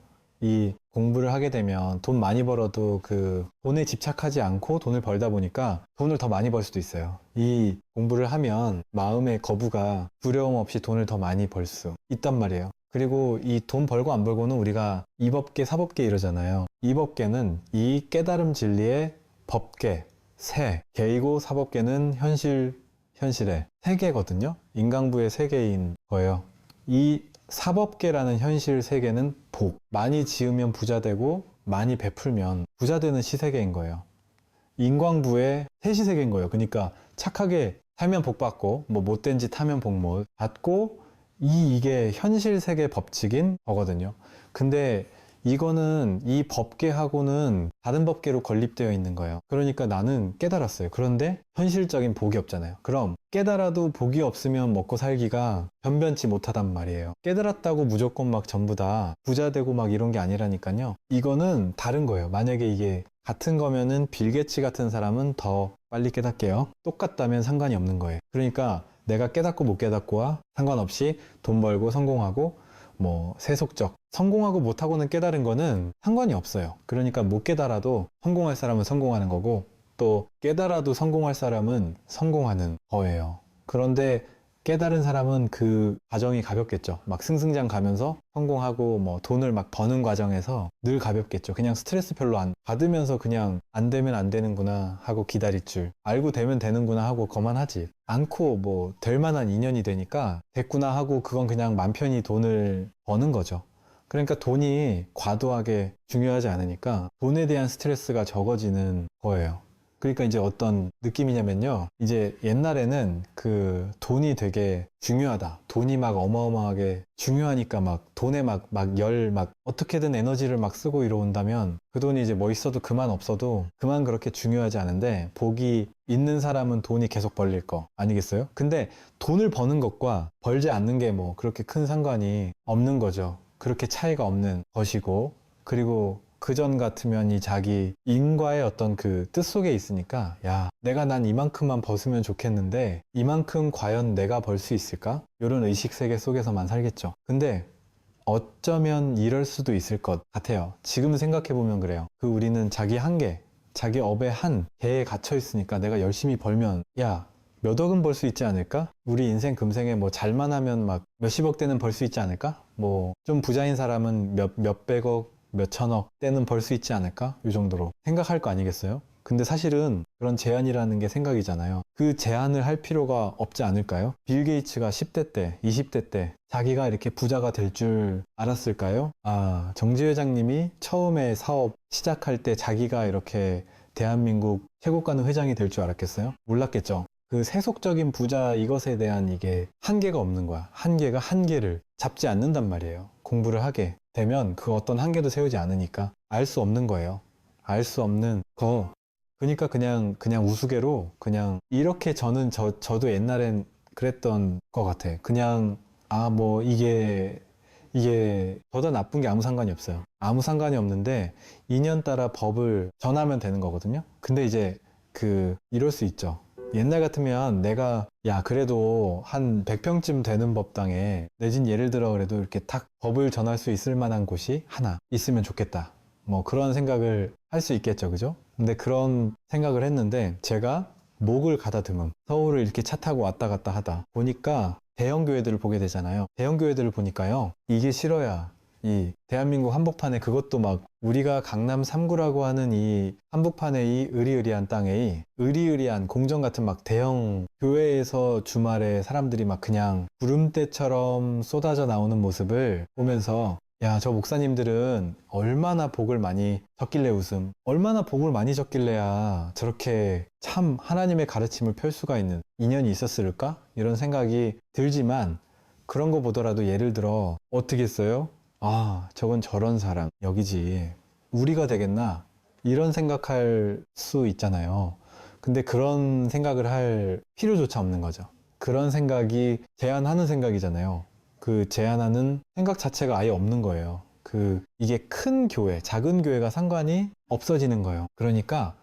이 공부를 하게 되면 돈 많이 벌어도 그 돈에 집착하지 않고 돈을 벌다 보니까 돈을 더 많이 벌 수도 있어요. 이 공부를 하면 마음의 거부가 두려움 없이 돈을 더 많이 벌 수 있단 말이에요. 그리고 이 돈 벌고 안 벌고는 우리가 이법계, 사법계 이러잖아요. 이법계는 이 깨달음 진리의 법계, 세, 계이고 사법계는 현실의 세계거든요. 인강부의 세계인 거예요. 이 사법계라는 현실 세계는 복. 많이 지으면 부자 되고 많이 베풀면 부자 되는 시세계인 거예요. 인광부의 세시세계인 거예요. 그러니까 착하게 살면 복 받고 뭐 못된 짓 하면 복 못 받고 이게 현실 세계 법칙인 거거든요. 근데 이거는 이 법계하고는 다른 법계로 건립되어 있는 거예요. 그러니까 나는 깨달았어요. 그런데 현실적인 복이 없잖아요. 그럼 깨달아도 복이 없으면 먹고 살기가 변변치 못하단 말이에요. 깨달았다고 무조건 막 전부 다 부자 되고 막 이런 게 아니라니까요. 이거는 다른 거예요. 만약에 이게 같은 거면은 빌 게츠 같은 사람은 더 빨리 깨닫게요. 똑같다면 상관이 없는 거예요. 그러니까 내가 깨닫고 못 깨닫고와 상관없이 돈 벌고 성공하고 뭐 세속적 성공하고 못하고는 깨달은 거는 상관이 없어요. 그러니까 못 깨달아도 성공할 사람은 성공하는 거고 또 깨달아도 성공할 사람은 성공하는 거예요. 그런데 깨달은 사람은 그 과정이 가볍겠죠. 막 승승장 가면서 성공하고 뭐 돈을 막 버는 과정에서 늘 가볍겠죠. 그냥 스트레스 별로 안 받으면서 그냥 안 되면 안 되는구나 하고 기다릴 줄 알고 되면 되는구나 하고 거만하지 않고 뭐 될 만한 인연이 되니까 됐구나 하고 그건 그냥 맘 편히 돈을 버는 거죠. 그러니까 돈이 과도하게 중요하지 않으니까 돈에 대한 스트레스가 적어지는 거예요. 그러니까 이제 어떤 느낌이냐면요. 이제 옛날에는 그 돈이 되게 중요하다. 돈이 막 어마어마하게 중요하니까 막 돈에 막 어떻게든 에너지를 막 쓰고 이러온다면 그 돈이 이제 뭐 있어도 그만 없어도 그만 그렇게 중요하지 않은데 복이 있는 사람은 돈이 계속 벌릴 거 아니겠어요? 근데 돈을 버는 것과 벌지 않는 게 뭐 그렇게 큰 상관이 없는 거죠. 그렇게 차이가 없는 것이고 그리고 그전 같으면 이 자기 인과의 어떤 그 뜻 속에 있으니까 야 내가 난 이만큼만 벗으면 좋겠는데 이만큼 과연 내가 벌 수 있을까? 이런 의식세계 속에서만 살겠죠. 근데 어쩌면 이럴 수도 있을 것 같아요. 지금 생각해보면 그래요. 그 우리는 자기 한계, 자기 업의 한 개에 갇혀 있으니까 내가 열심히 벌면 야 몇 억은 벌 수 있지 않을까? 우리 인생 금생에 뭐 잘만 하면 막 몇십억 대는 벌 수 있지 않을까? 뭐 좀 부자인 사람은 몇백억 몇천억 대는 벌 수 있지 않을까? 이 정도로 생각할 거 아니겠어요? 근데 사실은 그런 제한이라는 게 생각이잖아요. 그 제한을 할 필요가 없지 않을까요? 빌 게이츠가 10대 때, 20대 때 자기가 이렇게 부자가 될 줄 알았을까요? 아, 정지 회장님이 처음에 사업 시작할 때 자기가 이렇게 대한민국 최고가는 회장이 될 줄 알았겠어요? 몰랐겠죠. 그 세속적인 부자 이것에 대한 이게 한계가 없는 거야. 한계가 한계를 잡지 않는단 말이에요. 공부를 하게 되면 그 어떤 한계도 세우지 않으니까 알 수 없는 거예요. 알 수 없는 거. 그러니까 그냥 우스개로 그냥 이렇게 저도 옛날엔 그랬던 것 같아. 그냥 아 뭐 이게 저보다 나쁜 게 아무 상관이 없어요. 아무 상관이 없는데 인연 따라 법을 전하면 되는 거거든요. 근데 이제 이럴 수 있죠. 옛날 같으면 내가 야 그래도 한 100평쯤 되는 법당에 내진 예를 들어 그래도 이렇게 탁 법을 전할 수 있을 만한 곳이 하나 있으면 좋겠다. 뭐 그런 생각을 할 수 있겠죠. 그죠? 근데 그런 생각을 했는데 제가 목을 가다듬음 서울을 이렇게 차 타고 왔다 갔다 하다 보니까 대형 교회들을 보게 되잖아요. 대형 교회들을 보니까요. 이게 싫어야 이 대한민국 한복판에 그것도 막 우리가 강남 3구라고 하는 이 한복판의 이 으리으리한 땅에 으리으리한 공정 같은 막 대형 교회에서 주말에 사람들이 막 그냥 구름대처럼 쏟아져 나오는 모습을 보면서 야, 저 목사님들은 얼마나 복을 많이 졌길래 웃음. 얼마나 복을 많이 졌길래야 저렇게 참 하나님의 가르침을 펼 수가 있는 인연이 있었을까? 이런 생각이 들지만 그런 거 보더라도 예를 들어 어떻게 했어요? 아, 저건 저런 사람, 여기지. 우리가 되겠나? 이런 생각할 수 있잖아요. 근데 그런 생각을 할 필요조차 없는 거죠. 그런 생각이 제한하는 생각이잖아요. 그 제한하는 생각 자체가 아예 없는 거예요. 이게 큰 교회, 작은 교회가 상관이 없어지는 거예요. 그러니까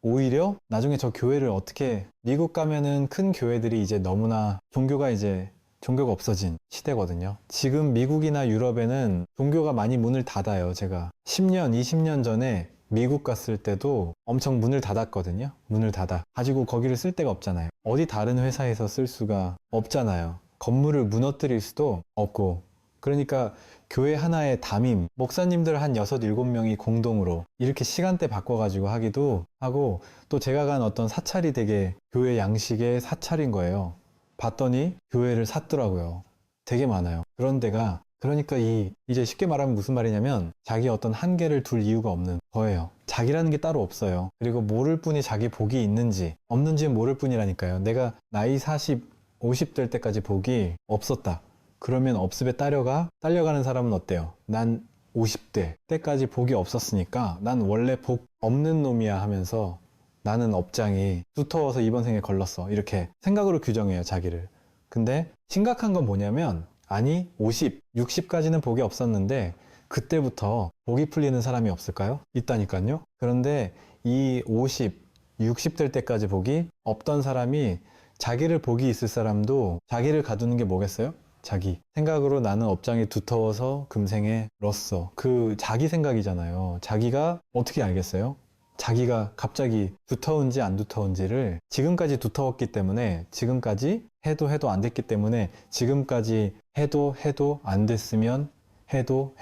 오히려 나중에 저 교회를 어떻게 미국 가면은 큰 교회들이 이제 너무나 종교가 이제 종교가 없어진 시대거든요. 지금 미국이나 유럽에는 종교가 많이 문을 닫아요. 제가 10년, 20년 전에 미국 갔을 때도 엄청 문을 닫았거든요. 문을 닫아. 가지고 거기를 쓸 데가 없잖아요. 어디 다른 회사에서 쓸 수가 없잖아요. 건물을 무너뜨릴 수도 없고. 그러니까 교회 하나의 담임, 목사님들 한 6, 7명이 공동으로 이렇게 시간대 바꿔가지고 하기도 하고, 또 제가 간 어떤 사찰이 되게 교회 양식의 사찰인 거예요. 봤더니 교회를 샀더라고요. 되게 많아요. 그런 데가, 그러니까 이제 쉽게 말하면 무슨 말이냐면 자기 어떤 한계를 둘 이유가 없는 거예요. 자기라는 게 따로 없어요. 그리고 모를 뿐이 자기 복이 있는지 없는지는 모를 뿐이라니까요. 내가 나이 40, 50 될 때까지 복이 없었다. 그러면 업습에 딸려가는 사람은 어때요? 난 50대 때까지 복이 없었으니까 난 원래 복 없는 놈이야 하면서 나는 업장이 두터워서 이번 생에 걸렀어. 이렇게 생각으로 규정해요, 자기를. 근데 심각한 건 뭐냐면, 아니, 50, 60까지는 복이 없었는데 그때부터 복이 풀리는 사람이 없을까요? 있다니까요. 그런데 이 50, 60 될 때까지 복이 없던 사람이 자기를 복이 있을 사람도 자기를 가두는 게 뭐겠어요? 자기 생각으로 나는 업장이 두터워서 금생에 렀어. 그 자기 생각이잖아요. 자기가 어떻게 알겠어요? 자기가 갑자기 두터운지 안 두터운지를 지금까지 두터웠기 때문에, 지금까지 해도 안 됐기 때문에, 지금까지 해도 안 됐으면 해도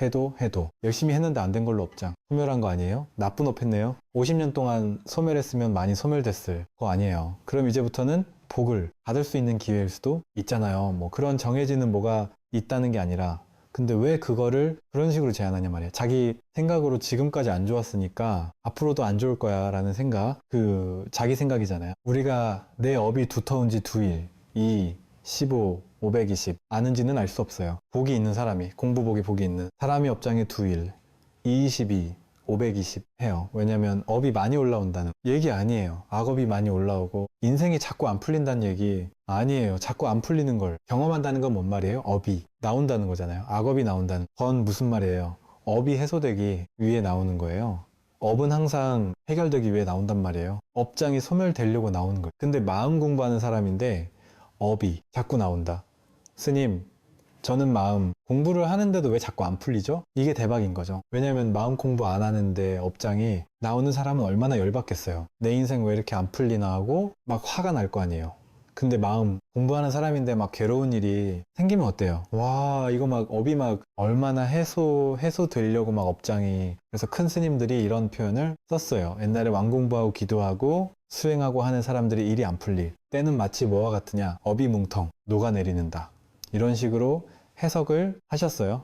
열심히 했는데 안 된 걸로 업장 소멸한 거 아니에요? 나쁜 업 했네요. 50년 동안 소멸했으면 많이 소멸됐을 거 아니에요. 그럼 이제부터는 복을 받을 수 있는 기회일 수도 있잖아요. 뭐 그런 정해지는 뭐가 있다는 게 아니라, 근데 왜 그거를 그런 식으로 제안하냐 말이야. 자기 생각으로 지금까지 안 좋았으니까 앞으로도 안 좋을 거야 라는 생각, 그 자기 생각이잖아요. 우리가 내 업이 두터운지 2일, 2, 15, 520 아는지는 알 수 없어요. 복이 있는 사람이, 공부복이 복이 있는 사람이 업장에 2일, 222, 520 해요. 왜냐면 업이 많이 올라온다는 얘기 아니에요. 악업이 많이 올라오고 인생이 자꾸 안 풀린다는 얘기 아니에요. 자꾸 안 풀리는 걸 경험한다는 건 뭔 말이에요? 업이 나온다는 거잖아요. 악업이 나온다는 건 무슨 말이에요? 업이 해소되기 위해 나오는 거예요. 업은 항상 해결되기 위해 나온단 말이에요. 업장이 소멸되려고 나오는 거예요. 근데 마음 공부하는 사람인데 업이 자꾸 나온다. 스님, 저는 마음 공부를 하는데도 왜 자꾸 안 풀리죠? 이게 대박인 거죠. 왜냐면 마음 공부 안 하는데 업장이 나오는 사람은 얼마나 열받겠어요. 내 인생 왜 이렇게 안 풀리나 하고 막 화가 날 거 아니에요. 근데 마음 공부하는 사람인데 막 괴로운 일이 생기면 어때요? 와, 이거 막 업이 막 얼마나 해소되려고 막 업장이. 그래서 큰 스님들이 이런 표현을 썼어요. 옛날에 왕공부하고 기도하고 수행하고 하는 사람들이 일이 안 풀릴 때는 마치 뭐와 같으냐? 업이 뭉텅 녹아내리는다. 이런 식으로 해석을 하셨어요.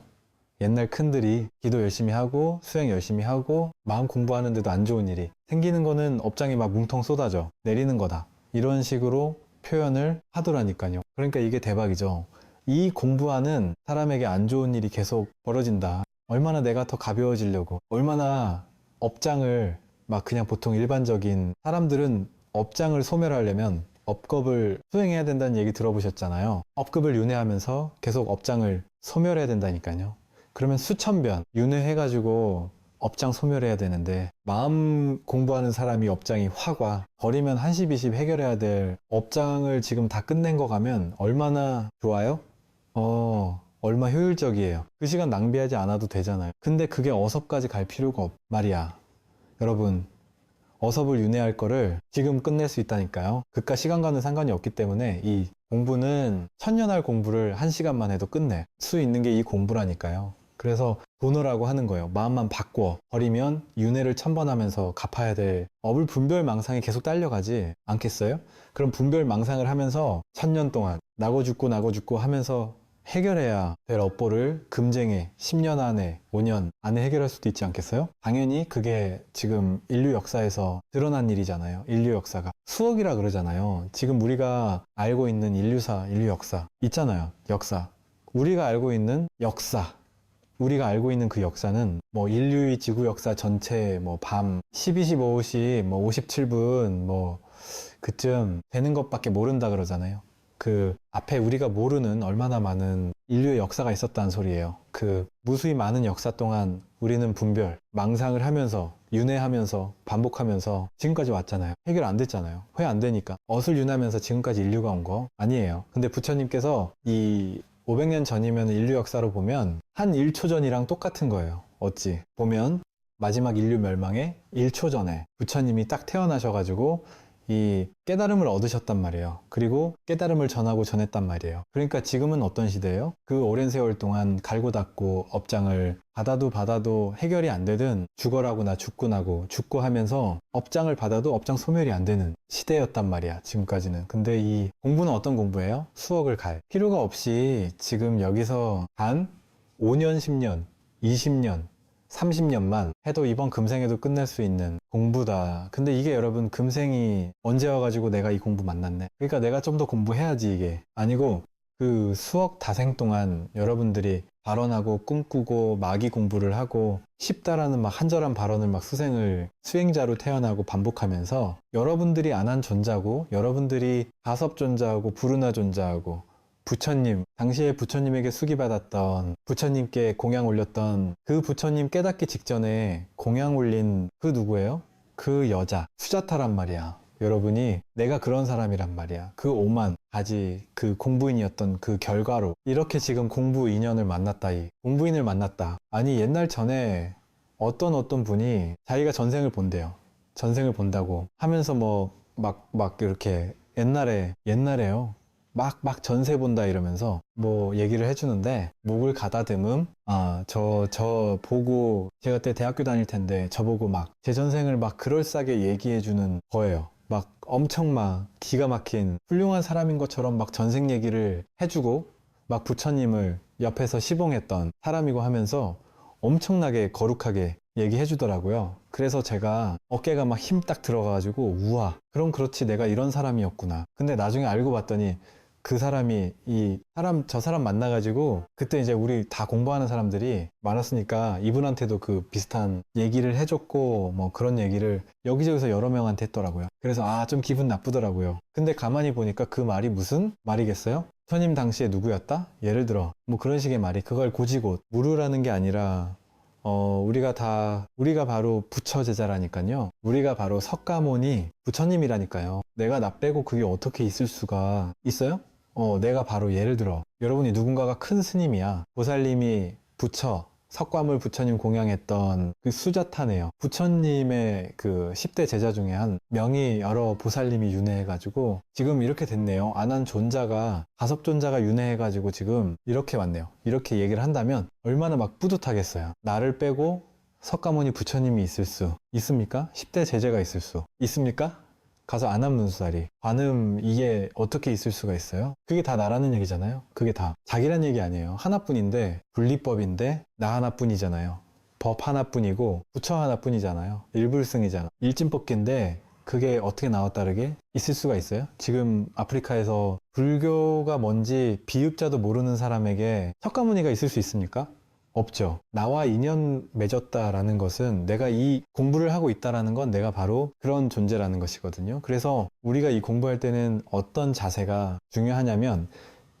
옛날 큰들이 기도 열심히 하고 수행 열심히 하고 마음 공부하는데도 안 좋은 일이 생기는 거는 업장이 막 뭉텅 쏟아져 내리는 거다. 이런 식으로 표현을 하더라니까요. 그러니까 이게 대박이죠. 이 공부하는 사람에게 안 좋은 일이 계속 벌어진다. 얼마나 내가 더 가벼워지려고, 얼마나 업장을 막 그냥 보통 일반적인 사람들은 업장을 소멸하려면 업급을 수행해야 된다는 얘기 들어보셨잖아요. 업급을 윤회하면서 계속 업장을 소멸해야 된다니까요. 그러면 수천 변 윤회해가지고 업장 소멸해야 되는데, 마음 공부하는 사람이 업장이 확 와. 버리면 한십, 이십 해결해야 될 업장을 지금 다 끝낸 거 가면 얼마나 좋아요? 얼마 효율적이에요. 그 시간 낭비하지 않아도 되잖아요. 근데 그게 어섭까지 갈 필요가 말이야. 여러분, 어섭을 윤회할 거를 지금 끝낼 수 있다니까요. 그깟 시간과는 상관이 없기 때문에 이 공부는 천년할 공부를 1시간만 해도 끝내. 수 있는 게 이 공부라니까요. 그래서 도노라고 하는 거예요. 마음만 바꿔 버리면 윤회를 1000번 하면서 갚아야 될 업을 분별망상이 계속 딸려가지 않겠어요? 그럼 분별망상을 하면서 1000년 동안 나고 죽고 하면서 해결해야 될 업보를 금쟁에 10년 안에, 5년 안에 해결할 수도 있지 않겠어요? 당연히 그게 지금 인류 역사에서 드러난 일이잖아요. 인류 역사가 수억이라 그러잖아요. 지금 우리가 알고 있는 인류사, 인류 역사 있잖아요. 역사. 우리가 알고 있는 역사, 우리가 알고 있는 그 역사는 뭐 인류의 지구 역사 전체 뭐 밤 12시 55시 뭐 57분 뭐 그쯤 되는 것밖에 모른다 그러잖아요. 그 앞에 우리가 모르는 얼마나 많은 인류의 역사가 있었다는 소리예요. 그 무수히 많은 역사 동안 우리는 분별, 망상을 하면서 윤회하면서 반복하면서 지금까지 왔잖아요. 해결 안 됐잖아요. 왜 안 되니까? 어슬윤하면서 지금까지 인류가 온 거 아니에요. 근데 부처님께서 이 500년 전이면 인류 역사로 보면 한 1초 전이랑 똑같은 거예요. 어찌 보면 마지막 인류 멸망의 1초 전에 부처님이 딱 태어나셔가지고 이 깨달음을 얻으셨단 말이에요. 그리고 깨달음을 전하고 전했단 말이에요. 그러니까 지금은 어떤 시대예요? 그 오랜 세월 동안 갈고 닦고 업장을 받아도 해결이 안 되든 죽어라고 나 죽고 나고 죽고 하면서 업장을 받아도 업장 소멸이 안 되는 시대였단 말이야, 지금까지는. 근데 이 공부는 어떤 공부예요? 수억을 갈 필요가 없이 지금 여기서 단 5년, 10년, 20년 30년만 해도 이번 금생에도 끝낼 수 있는 공부다. 근데 이게 여러분 금생이 언제 와가지고 내가 이 공부 만났네. 그러니까 내가 좀 더 공부해야지 이게 아니고 그 수억 다생 동안 여러분들이 발언하고 꿈꾸고 마기 공부를 하고 쉽다라는 막 한절한 발언을 막 수행자로 태어나고 반복하면서 여러분들이 안 한 존자고 여러분들이 가섭 존자하고 부르나 존자하고 부처님, 당시에 부처님에게 수기받았던 부처님께 공양 올렸던 그 부처님 깨닫기 직전에 공양 올린 그 누구예요? 그 여자, 수자타란 말이야. 여러분이 내가 그런 사람이란 말이야. 그 오만 가지 그 공부인이었던 그 결과로 이렇게 지금 공부 인연을 만났다. 이 공부인을 만났다. 아니 옛날 전에 어떤 분이 자기가 전생을 본대요. 전생을 본다고 하면서 뭐 막 이렇게 옛날에요. 막 전세 본다 이러면서 뭐 얘기를 해주는데 목을 가다듬음 저 보고 제가 그때 대학교 다닐 텐데 저보고 막 제 전생을 막 그럴싸하게 얘기해주는 거예요. 막 엄청 막 기가 막힌 훌륭한 사람인 것처럼 막 전생 얘기를 해주고 막 부처님을 옆에서 시봉했던 사람이고 하면서 엄청나게 거룩하게 얘기해 주더라고요. 그래서 제가 어깨가 막 힘 딱 들어가가지고 우와 그럼 그렇지 내가 이런 사람이었구나. 근데 나중에 알고 봤더니 그 사람이 저 사람 만나가지고 그때 이제 우리 다 공부하는 사람들이 많았으니까 이분한테도 그 비슷한 얘기를 해줬고 뭐 그런 얘기를 여기저기서 여러 명한테 했더라고요. 그래서 좀 기분 나쁘더라고요. 근데 가만히 보니까 그 말이 무슨 말이겠어요? 부처님 당시에 누구였다? 예를 들어 뭐 그런 식의 말이 그걸 고지고 물으라는 게 아니라 우리가 바로 부처 제자라니까요. 우리가 바로 석가모니 부처님이라니까요. 내가 나 빼고 그게 어떻게 있을 수가 있어요? 내가 바로 예를 들어 여러분이 누군가가 큰 스님이야. 보살님이 부처 석가물 부처님 공양했던 그 수자타네요. 부처님의 그 10대 제자 중에 한 명이 여러 보살님이 윤회해가지고 지금 이렇게 됐네요. 안한 존자가 가섭존자가 윤회해가지고 지금 이렇게 왔네요. 이렇게 얘기를 한다면 얼마나 막 뿌듯하겠어요. 나를 빼고 석가모니 부처님이 있을 수 있습니까? 10대 제자가 있을 수 있습니까? 가서 안암문수다리 관음 이게 어떻게 있을 수가 있어요? 그게 다 나라는 얘기잖아요. 그게 다 자기란 얘기 아니에요. 하나뿐인데 분리법인데 나 하나뿐이잖아요. 법 하나뿐이고 부처 하나뿐이잖아요. 일불승이잖아. 일진법계인데 그게 어떻게 나와 다르게 있을 수가 있어요? 지금 아프리카에서 불교가 뭔지 비읍자도 모르는 사람에게 석가모니가 있을 수 있습니까? 없죠. 나와 인연 맺었다라는 것은 내가 이 공부를 하고 있다라는 건 내가 바로 그런 존재라는 것이거든요. 그래서 우리가 이 공부할 때는 어떤 자세가 중요하냐면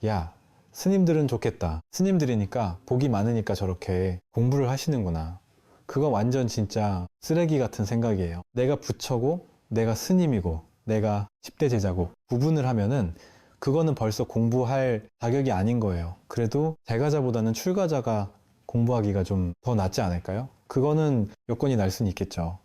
야, 스님들은 좋겠다. 스님들이니까 복이 많으니까 저렇게 공부를 하시는구나. 그거 완전 진짜 쓰레기 같은 생각이에요. 내가 부처고 내가 스님이고 내가 10대 제자고 구분을 하면은 그거는 벌써 공부할 자격이 아닌 거예요. 그래도 대가자보다는 출가자가 공부하기가 좀 더 낫지 않을까요? 그거는 여건이 날 수는 있겠죠.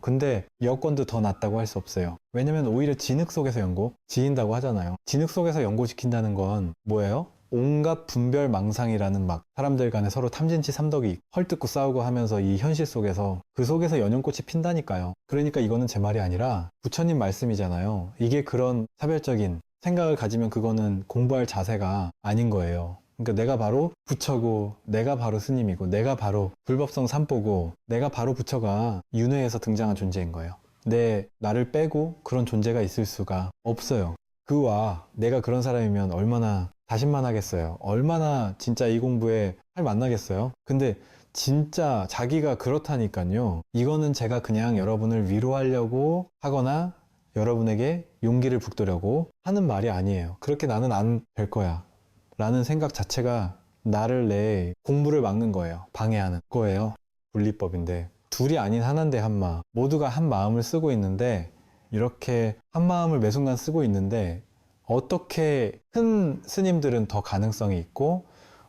근데 여건도 더 낫다고 할 수 없어요. 왜냐면 오히려 진흙 속에서 연고 지인다고 하잖아요. 진흙 속에서 연고시킨다는 건 뭐예요? 온갖 분별 망상이라는 막 사람들 간에 서로 탐진치 삼덕이 헐뜯고 싸우고 하면서 이 현실 속에서 그 속에서 연연꽃이 핀다니까요. 그러니까 이거는 제 말이 아니라 부처님 말씀이잖아요. 이게 그런 차별적인 생각을 가지면 그거는 공부할 자세가 아닌 거예요. 그러니까 내가 바로 부처고 내가 바로 스님이고 내가 바로 불법성 삼보고 내가 바로 부처가 윤회에서 등장한 존재인 거예요. 나를 빼고 그런 존재가 있을 수가 없어요. 그와 내가 그런 사람이면 얼마나 자신만하겠어요. 얼마나 진짜 이 공부에 할 만나겠어요. 근데 진짜 자기가 그렇다니까요. 이거는 제가 그냥 여러분을 위로하려고 하거나 여러분에게 용기를 북돋으려고 하는 말이 아니에요. 그렇게 나는 안 될 거야 라는 생각 자체가 나를 내 공부를 막는 거예요. 방해하는 거예요. 분리법인데 둘이 아닌 하나인데 한마, 모두가 한 마음을 쓰고 있는데 이렇게 한 마음을 매 순간 쓰고 있는데 어떻게 큰 스님들은 더 가능성이 있고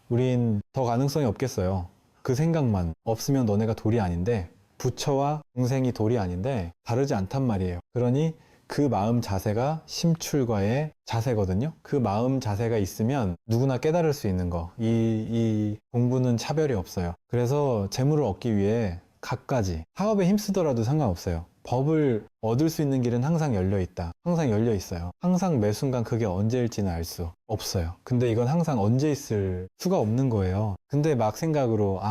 우린 더 가능성이 없겠어요. 그 생각만 없으면 너네가 돌이 아닌데, 부처와 동생이 돌이 아닌데 다르지 않단 말이에요. 그러니 그 마음 자세가 심출과의 자세거든요. 그 마음 자세가 있으면 누구나 깨달을 수 있는 거. 이 공부는 차별이 없어요. 그래서 재물을 얻기 위해 갖가지 사업에 힘쓰더라도 상관없어요. 법을 얻을 수 있는 길은 항상 열려 있다. 항상 열려 있어요. 항상 매 순간 그게 언제일지는 알 수 없어요. 근데 이건 항상 언제 있을 수가 없는 거예요. 근데 막 생각으로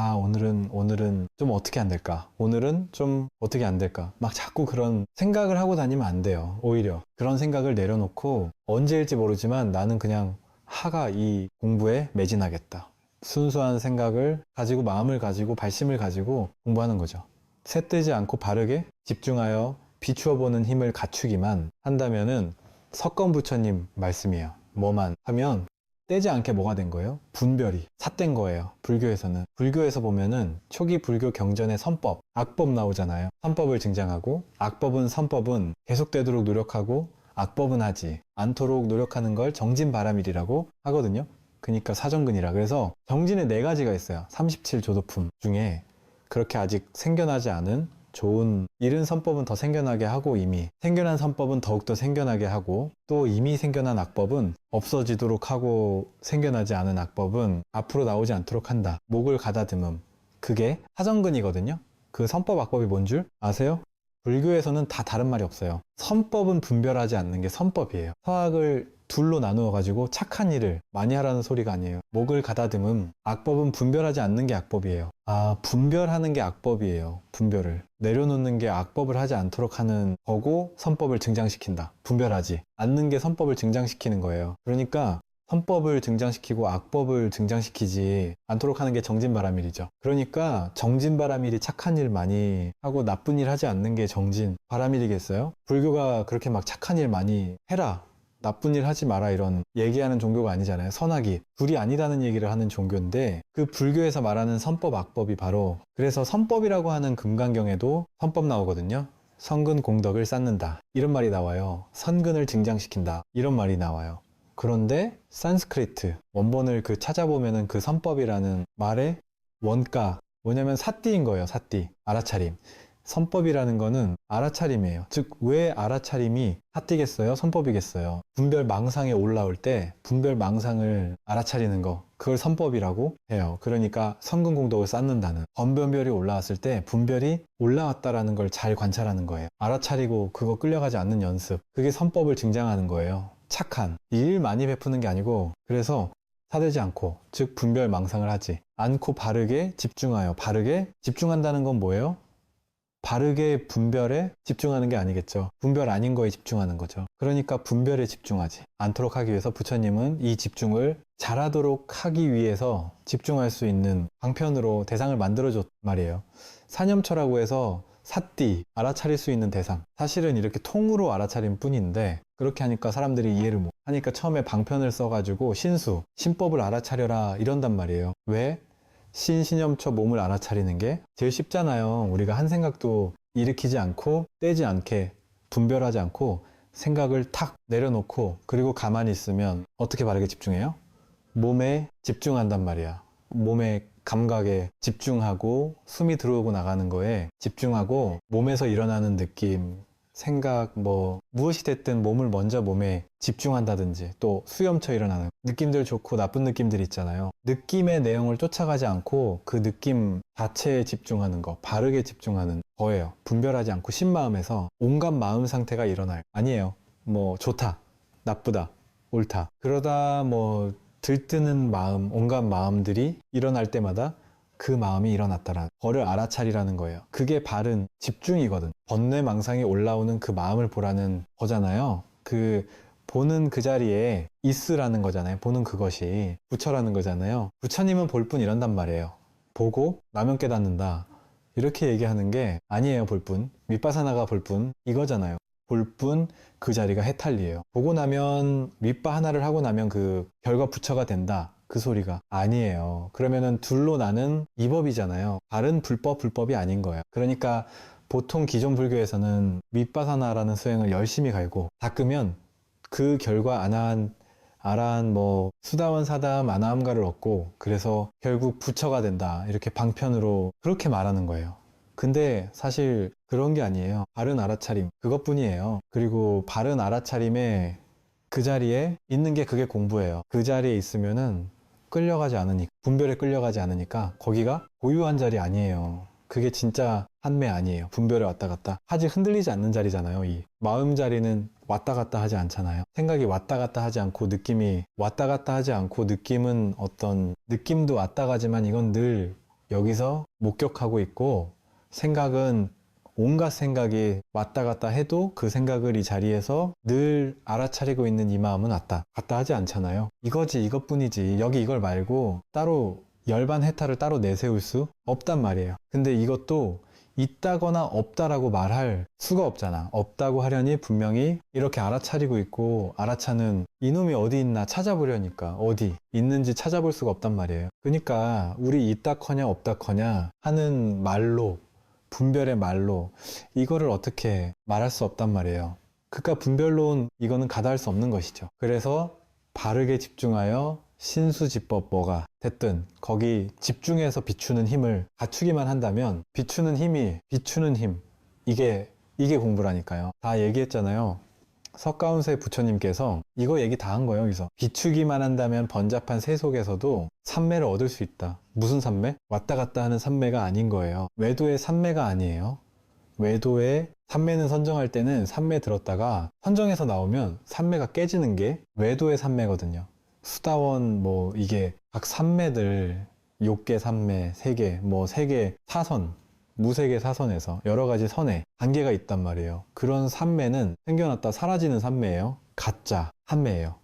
오늘은 좀 어떻게 안 될까? 오늘은 좀 어떻게 안 될까? 막 자꾸 그런 생각을 하고 다니면 안 돼요. 오히려 그런 생각을 내려놓고 언제일지 모르지만 나는 그냥 하가 이 공부에 매진하겠다. 순수한 생각을 가지고 마음을 가지고 발심을 가지고 공부하는 거죠. 쇳뜨지 않고 바르게 집중하여 비추어 보는 힘을 갖추기만 한다면은 석권 부처님 말씀이에요. 뭐만 하면 떼지 않게 뭐가 된 거예요? 분별이 삿된 거예요. 불교에서는. 불교에서 보면은 초기 불교 경전의 선법, 악법 나오잖아요. 선법을 증장하고 악법은 선법은 계속되도록 노력하고 악법은 하지 않도록 노력하는 걸 정진바라밀이라고 하거든요. 그러니까 사정근이라. 그래서 정진에 4가지가 있어요. 37조도품 중에 그렇게 아직 생겨나지 않은 좋은 이른 선법은 더 생겨나게 하고, 이미 생겨난 선법은 더욱더 생겨나게 하고, 또 이미 생겨난 악법은 없어지도록 하고, 생겨나지 않은 악법은 앞으로 나오지 않도록 한다. 목을 가다듬음. 그게 사정근이거든요. 그 선법 악법이 뭔 줄 아세요? 불교에서는 다 다른 말이 없어요. 선법은 분별하지 않는 게 선법이에요. 서학을 둘로 나누어 가지고 착한 일을 많이 하라는 소리가 아니에요. 목을 가다듬음. 악법은 분별하지 않는 게 악법이에요. 아, 분별하는 게 악법이에요. 분별을 내려놓는 게 악법을 하지 않도록 하는 거고, 선법을 증장시킨다. 분별하지 않는 게 선법을 증장시키는 거예요. 그러니까 선법을 증장시키고 악법을 증장시키지 않도록 하는 게 정진바라밀이죠. 그러니까 정진바라밀이 착한 일 많이 하고 나쁜 일 하지 않는 게 정진바라밀이겠어요? 불교가 그렇게 막 착한 일 많이 해라, 나쁜 일 하지 마라 이런 얘기하는 종교가 아니잖아요. 선악이 둘이 아니라는 얘기를 하는 종교인데, 그 불교에서 말하는 선법 악법이 바로, 그래서 선법이라고 하는 금강경에도 선법 나오거든요. 선근 공덕을 쌓는다 이런 말이 나와요. 선근을 증장시킨다 이런 말이 나와요. 그런데 산스크리트 원본을 찾아보면은 그 선법이라는 말의 원가 뭐냐면 사띠인 거예요. 사띠, 알아차림. 선법이라는 거는 알아차림이에요. 즉, 왜 알아차림이 사띠겠어요? 선법이겠어요? 분별 망상에 올라올 때 분별 망상을 알아차리는 거, 그걸 선법이라고 해요. 그러니까 선근공덕을 쌓는다는, 번변별이 올라왔을 때 분별이 올라왔다라는 걸 잘 관찰하는 거예요. 알아차리고 그거 끌려가지 않는 연습, 그게 선법을 증장하는 거예요. 착한 일 많이 베푸는 게 아니고, 그래서 사대지 않고, 즉 분별 망상을 하지 않고 바르게 집중하여. 바르게 집중한다는 건 뭐예요? 바르게 분별에 집중하는 게 아니겠죠. 분별 아닌 거에 집중하는 거죠. 그러니까 분별에 집중하지 않도록 하기 위해서 부처님은 이 집중을 잘하도록 하기 위해서 집중할 수 있는 방편으로 대상을 만들어줬단 말이에요. 사념처라고 해서 사띠, 알아차릴 수 있는 대상. 사실은 이렇게 통으로 알아차린 뿐인데, 그렇게 하니까 사람들이 이해를 못 하니까 처음에 방편을 써가지고 신수, 신법을 알아차려라 이런단 말이에요. 왜? 신념처 몸을 알아차리는 게 제일 쉽잖아요. 우리가 한 생각도 일으키지 않고 떼지 않게, 분별하지 않고 생각을 탁 내려놓고 그리고 가만히 있으면 어떻게 바르게 집중해요? 몸에 집중한단 말이야. 몸의 감각에 집중하고, 숨이 들어오고 나가는 거에 집중하고, 몸에서 일어나는 느낌, 생각, 무엇이 됐든 몸을 먼저 몸에 집중한다든지, 또 수염쳐 일어나는 느낌들, 좋고 나쁜 느낌들 있잖아요. 느낌의 내용을 쫓아가지 않고 그 느낌 자체에 집중하는 거, 바르게 집중하는 거예요. 분별하지 않고 신마음에서 온갖 마음 상태가 일어나요. 아니에요. 좋다, 나쁘다, 옳다. 그러다 들뜨는 마음, 온갖 마음들이 일어날 때마다 그 마음이 일어났다라는 거를 알아차리라는 거예요. 그게 바른 집중이거든. 번뇌망상이 올라오는 그 마음을 보라는 거잖아요. 보는 그 자리에 있으라는 거잖아요. 보는 그것이 부처라는 거잖아요. 부처님은 볼 뿐 이런단 말이에요. 보고 나면 깨닫는다 이렇게 얘기하는 게 아니에요. 볼 뿐, 윗바사나가 볼 뿐 이거잖아요. 볼 뿐 그 자리가 해탈이에요. 보고 나면 밑바 하나를 하고 나면 그 결과 부처가 된다. 그 소리가 아니에요. 그러면은 둘로 나는 이법이잖아요. 다른 불법이 아닌 거예요. 그러니까 보통 기존 불교에서는 밑바사나라는 수행을 열심히 갈고 닦으면 그 결과 아라한 뭐 수다원 사다음 아나함가를 얻고 그래서 결국 부처가 된다. 이렇게 방편으로 그렇게 말하는 거예요. 근데 사실 그런 게 아니에요. 바른 알아차림 그것뿐이에요. 그리고 바른 알아차림에 그 자리에 있는 게 그게 공부예요. 그 자리에 있으면은 끌려가지 않으니까, 분별에 끌려가지 않으니까 거기가 고유한 자리 아니에요. 그게 진짜 한매 아니에요. 분별에 왔다 갔다 하지 흔들리지 않는 자리잖아요. 이 마음 자리는 왔다 갔다 하지 않잖아요. 생각이 왔다 갔다 하지 않고 느낌이 왔다 갔다 하지 않고 느낌은 어떤 느낌도 왔다 가지만 이건 늘 여기서 목격하고 있고 생각은 온갖 생각이 왔다 갔다 해도 그 생각을 이 자리에서 늘 알아차리고 있는 이 마음은 왔다 갔다 하지 않잖아요. 이거지 이것뿐이지 여기 이걸 말고 따로 열반 해탈을 따로 내세울 수 없단 말이에요. 근데 이것도 있다거나 없다라고 말할 수가 없잖아. 없다고 하려니 분명히 이렇게 알아차리고 있고 알아차는 이놈이 어디 있나 찾아보려니까 어디 있는지 찾아볼 수가 없단 말이에요. 그러니까 우리 있다커냐 없다커냐 하는 말로 분별의 말로 이거를 어떻게 말할 수 없단 말이에요. 그러니까 분별론 이거는 가다할 수 없는 것이죠. 그래서 바르게 집중하여 신수지법 뭐가 됐든 거기 집중해서 비추는 힘을 갖추기만 한다면 비추는 힘 이게 공부라니까요. 다 얘기했잖아요. 석가운세 부처님께서 이거 얘기 다 한 거예요. 여기서 비추기만 한다면 번잡한 세속에서도 삼매를 얻을 수 있다. 무슨 삼매? 왔다 갔다 하는 삼매가 아닌 거예요. 외도의 삼매가 아니에요. 외도의 삼매는 선정할 때는 삼매 들었다가 선정해서 나오면 삼매가 깨지는 게 외도의 삼매거든요. 수다원 뭐 이게 각 삼매들 욕계 삼매, 세계 뭐 세계 사선 무색의 사선에서 여러 가지 선에 단계가 있단 말이에요. 그런 삼매는 생겨났다 사라지는 삼매예요. 가짜 삼매예요.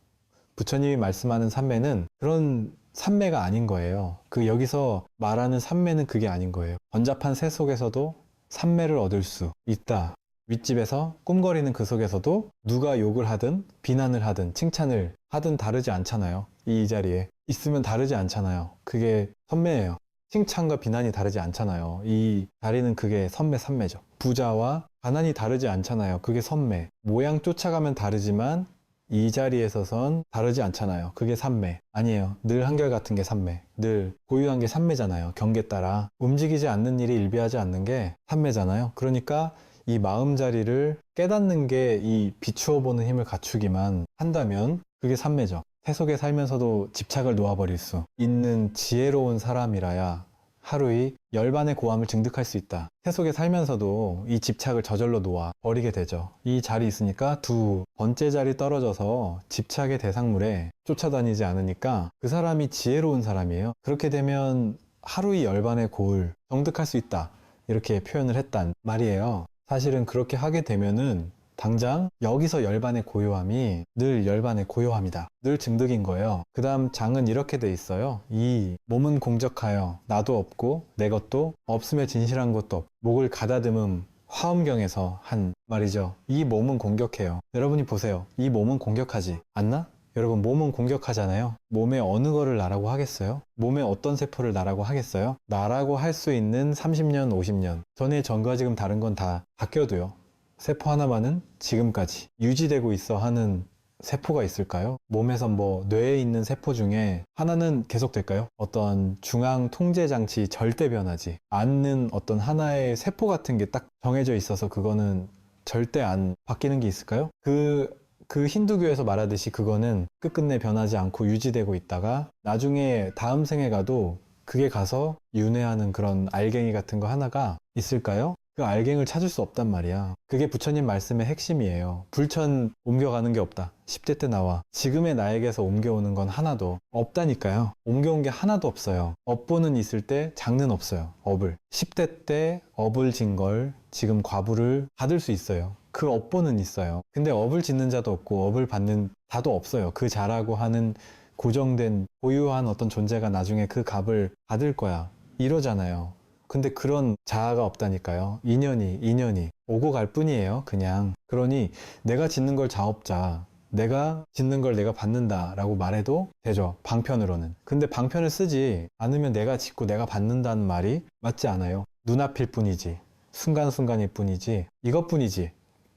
부처님이 말씀하는 삼매는 그런 삼매가 아닌 거예요. 그 여기서 말하는 삼매는 그게 아닌 거예요. 번잡한 새 속에서도 삼매를 얻을 수 있다. 윗집에서 꿈거리는 그 속에서도 누가 욕을 하든 비난을 하든 칭찬을 하든 다르지 않잖아요. 이 자리에 있으면 다르지 않잖아요. 그게 선매예요. 칭찬과 비난이 다르지 않잖아요. 이 자리는 그게 선매 삼매죠. 부자와 가난이 다르지 않잖아요. 그게 선매. 모양 쫓아가면 다르지만 이 자리에 서선 다르지 않잖아요. 그게 삼매. 아니에요. 늘 한결같은 게 삼매. 늘 고유한 게 삼매잖아요. 경계 따라 움직이지 않는 일이 일비하지 않는 게 삼매잖아요. 그러니까 이 마음 자리를 깨닫는 게 이 비추어 보는 힘을 갖추기만 한다면 그게 삼매죠. 세속에 살면서도 집착을 놓아버릴 수 있는 지혜로운 사람이라야 하루의 열반의 고함을 증득할 수 있다. 세속에 살면서도 이 집착을 저절로 놓아 버리게 되죠. 이 자리 있으니까 두 번째 자리 떨어져서 집착의 대상물에 쫓아다니지 않으니까 그 사람이 지혜로운 사람이에요. 그렇게 되면 하루의 열반의 고을 정득할 수 있다. 이렇게 표현을 했단 말이에요. 사실은 그렇게 하게 되면은 당장 여기서 열반의 고요함이 늘 열반의 고요함이다. 늘 증득인 거예요. 그 다음 장은 이렇게 돼 있어요. 이 몸은 공적하여 나도 없고 내 것도 없음에 진실한 것도 없고 목을 가다듬음 화엄경에서 한 말이죠. 이 몸은 공격해요. 여러분이 보세요. 이 몸은 공격하지 않나? 여러분 몸은 공격하잖아요. 몸에 어느 거를 나라고 하겠어요? 몸에 어떤 세포를 나라고 하겠어요? 나라고 할 수 있는 30년, 50년 전에 전과 지금 다른 건 다 바뀌어도요. 세포 하나만은 지금까지 유지되고 있어 하는 세포가 있을까요? 몸에서 뭐 뇌에 있는 세포 중에 하나는 계속될까요? 어떤 중앙 통제 장치 절대 변하지 않는 어떤 하나의 세포 같은 게 딱 정해져 있어서 그거는 절대 안 바뀌는 게 있을까요? 그 힌두교에서 말하듯이 그거는 끝끝내 변하지 않고 유지되고 있다가 나중에 다음 생에 가도 그게 가서 윤회하는 그런 알갱이 같은 거 하나가 있을까요? 그 알갱을 찾을 수 없단 말이야. 그게 부처님 말씀의 핵심이에요. 불천 옮겨가는 게 없다. 10대 때 나와. 지금의 나에게서 옮겨오는 건 하나도 없다니까요. 옮겨온 게 하나도 없어요. 업보는 있을 때 장는 없어요. 업을. 10대 때 업을 진 걸 지금 과부를 받을 수 있어요. 그 업보는 있어요. 근데 업을 짓는 자도 없고 업을 받는 자도 없어요. 그 자라고 하는 고정된 고유한 어떤 존재가 나중에 그 값을 받을 거야. 이러잖아요. 근데 그런 자아가 없다니까요. 인연이 오고 갈 뿐이에요. 그냥. 그러니 내가 짓는 걸 자업자, 내가 짓는 걸 내가 받는다라고 말해도 되죠. 방편으로는. 근데 방편을 쓰지 않으면 내가 짓고 내가 받는다는 말이 맞지 않아요. 눈앞일 뿐이지. 순간순간일 뿐이지. 이것뿐이지.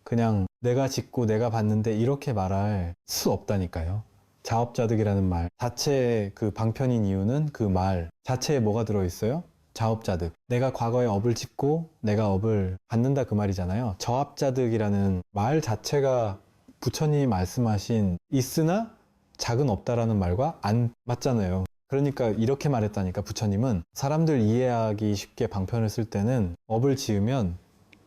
그냥 내가 짓고 내가 받는데 이렇게 말할 수 없다니까요. 자업자득이라는 말 자체의 그 방편인 이유는 그 말 자체에 뭐가 들어있어요? 자업자득. 내가 과거에 업을 짓고 내가 업을 받는다 그 말이잖아요. 저합자득이라는 말 자체가 부처님이 말씀하신 있으나 작은 없다라는 말과 안 맞잖아요. 그러니까 이렇게 말했다니까. 부처님은 사람들 이해하기 쉽게 방편을 쓸 때는 업을 지으면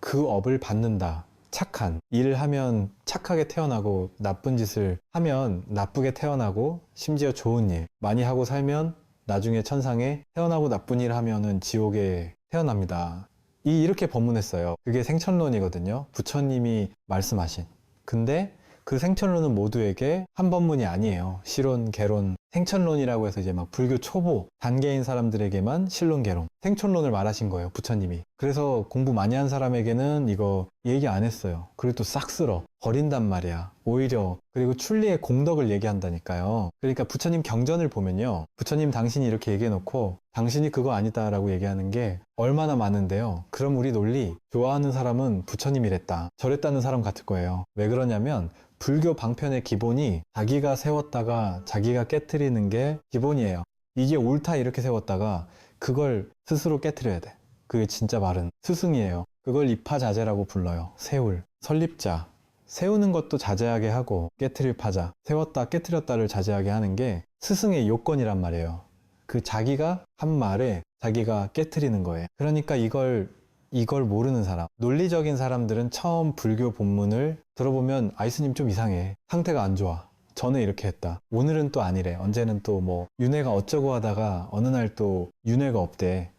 그 업을 받는다. 착한 일을 하면 착하게 태어나고 나쁜 짓을 하면 나쁘게 태어나고 심지어 좋은 일 많이 하고 살면 나중에 천상에 태어나고 나쁜 일 하면은 지옥에 태어납니다. 이렇게 법문했어요. 그게 생천론이거든요. 부처님이 말씀하신. 근데 그 생천론은 모두에게 한 법문이 아니에요. 실론, 개론, 생천론이라고 해서 이제 막 불교 초보 단계인 사람들에게만 실론, 개론, 생천론을 말하신 거예요. 부처님이. 그래서 공부 많이 한 사람에게는 이거 얘기 안 했어요. 그리고 또 싹 쓸어 버린단 말이야. 오히려. 그리고 출리의 공덕을 얘기한다니까요. 그러니까 부처님 경전을 보면요. 부처님 당신이 이렇게 얘기해놓고 당신이 그거 아니다라고 얘기하는 게 얼마나 많은데요. 그럼 우리 논리 좋아하는 사람은 부처님이랬다 저랬다는 사람 같을 거예요. 왜 그러냐면 불교 방편의 기본이 자기가 세웠다가 자기가 깨트리는 게 기본이에요. 이게 옳다 이렇게 세웠다가 그걸 스스로 깨트려야 돼. 그게 진짜 바른 스승이에요. 그걸 이파자재라고 불러요. 세울, 설립자. 세우는 것도 자제하게 하고 깨트릴 파자, 세웠다 깨트렸다를 자제하게 하는 게 스승의 요건이란 말이에요. 그 자기가 한 말에 자기가 깨트리는 거예요. 그러니까 이걸 모르는 사람, 논리적인 사람들은 처음 불교 본문을 들어보면 아이스님 좀 이상해. 상태가 안 좋아. 전에 이렇게 했다. 오늘은 또 아니래. 언제는 또 뭐 윤회가 어쩌고 하다가 어느 날 또 윤회가 없대.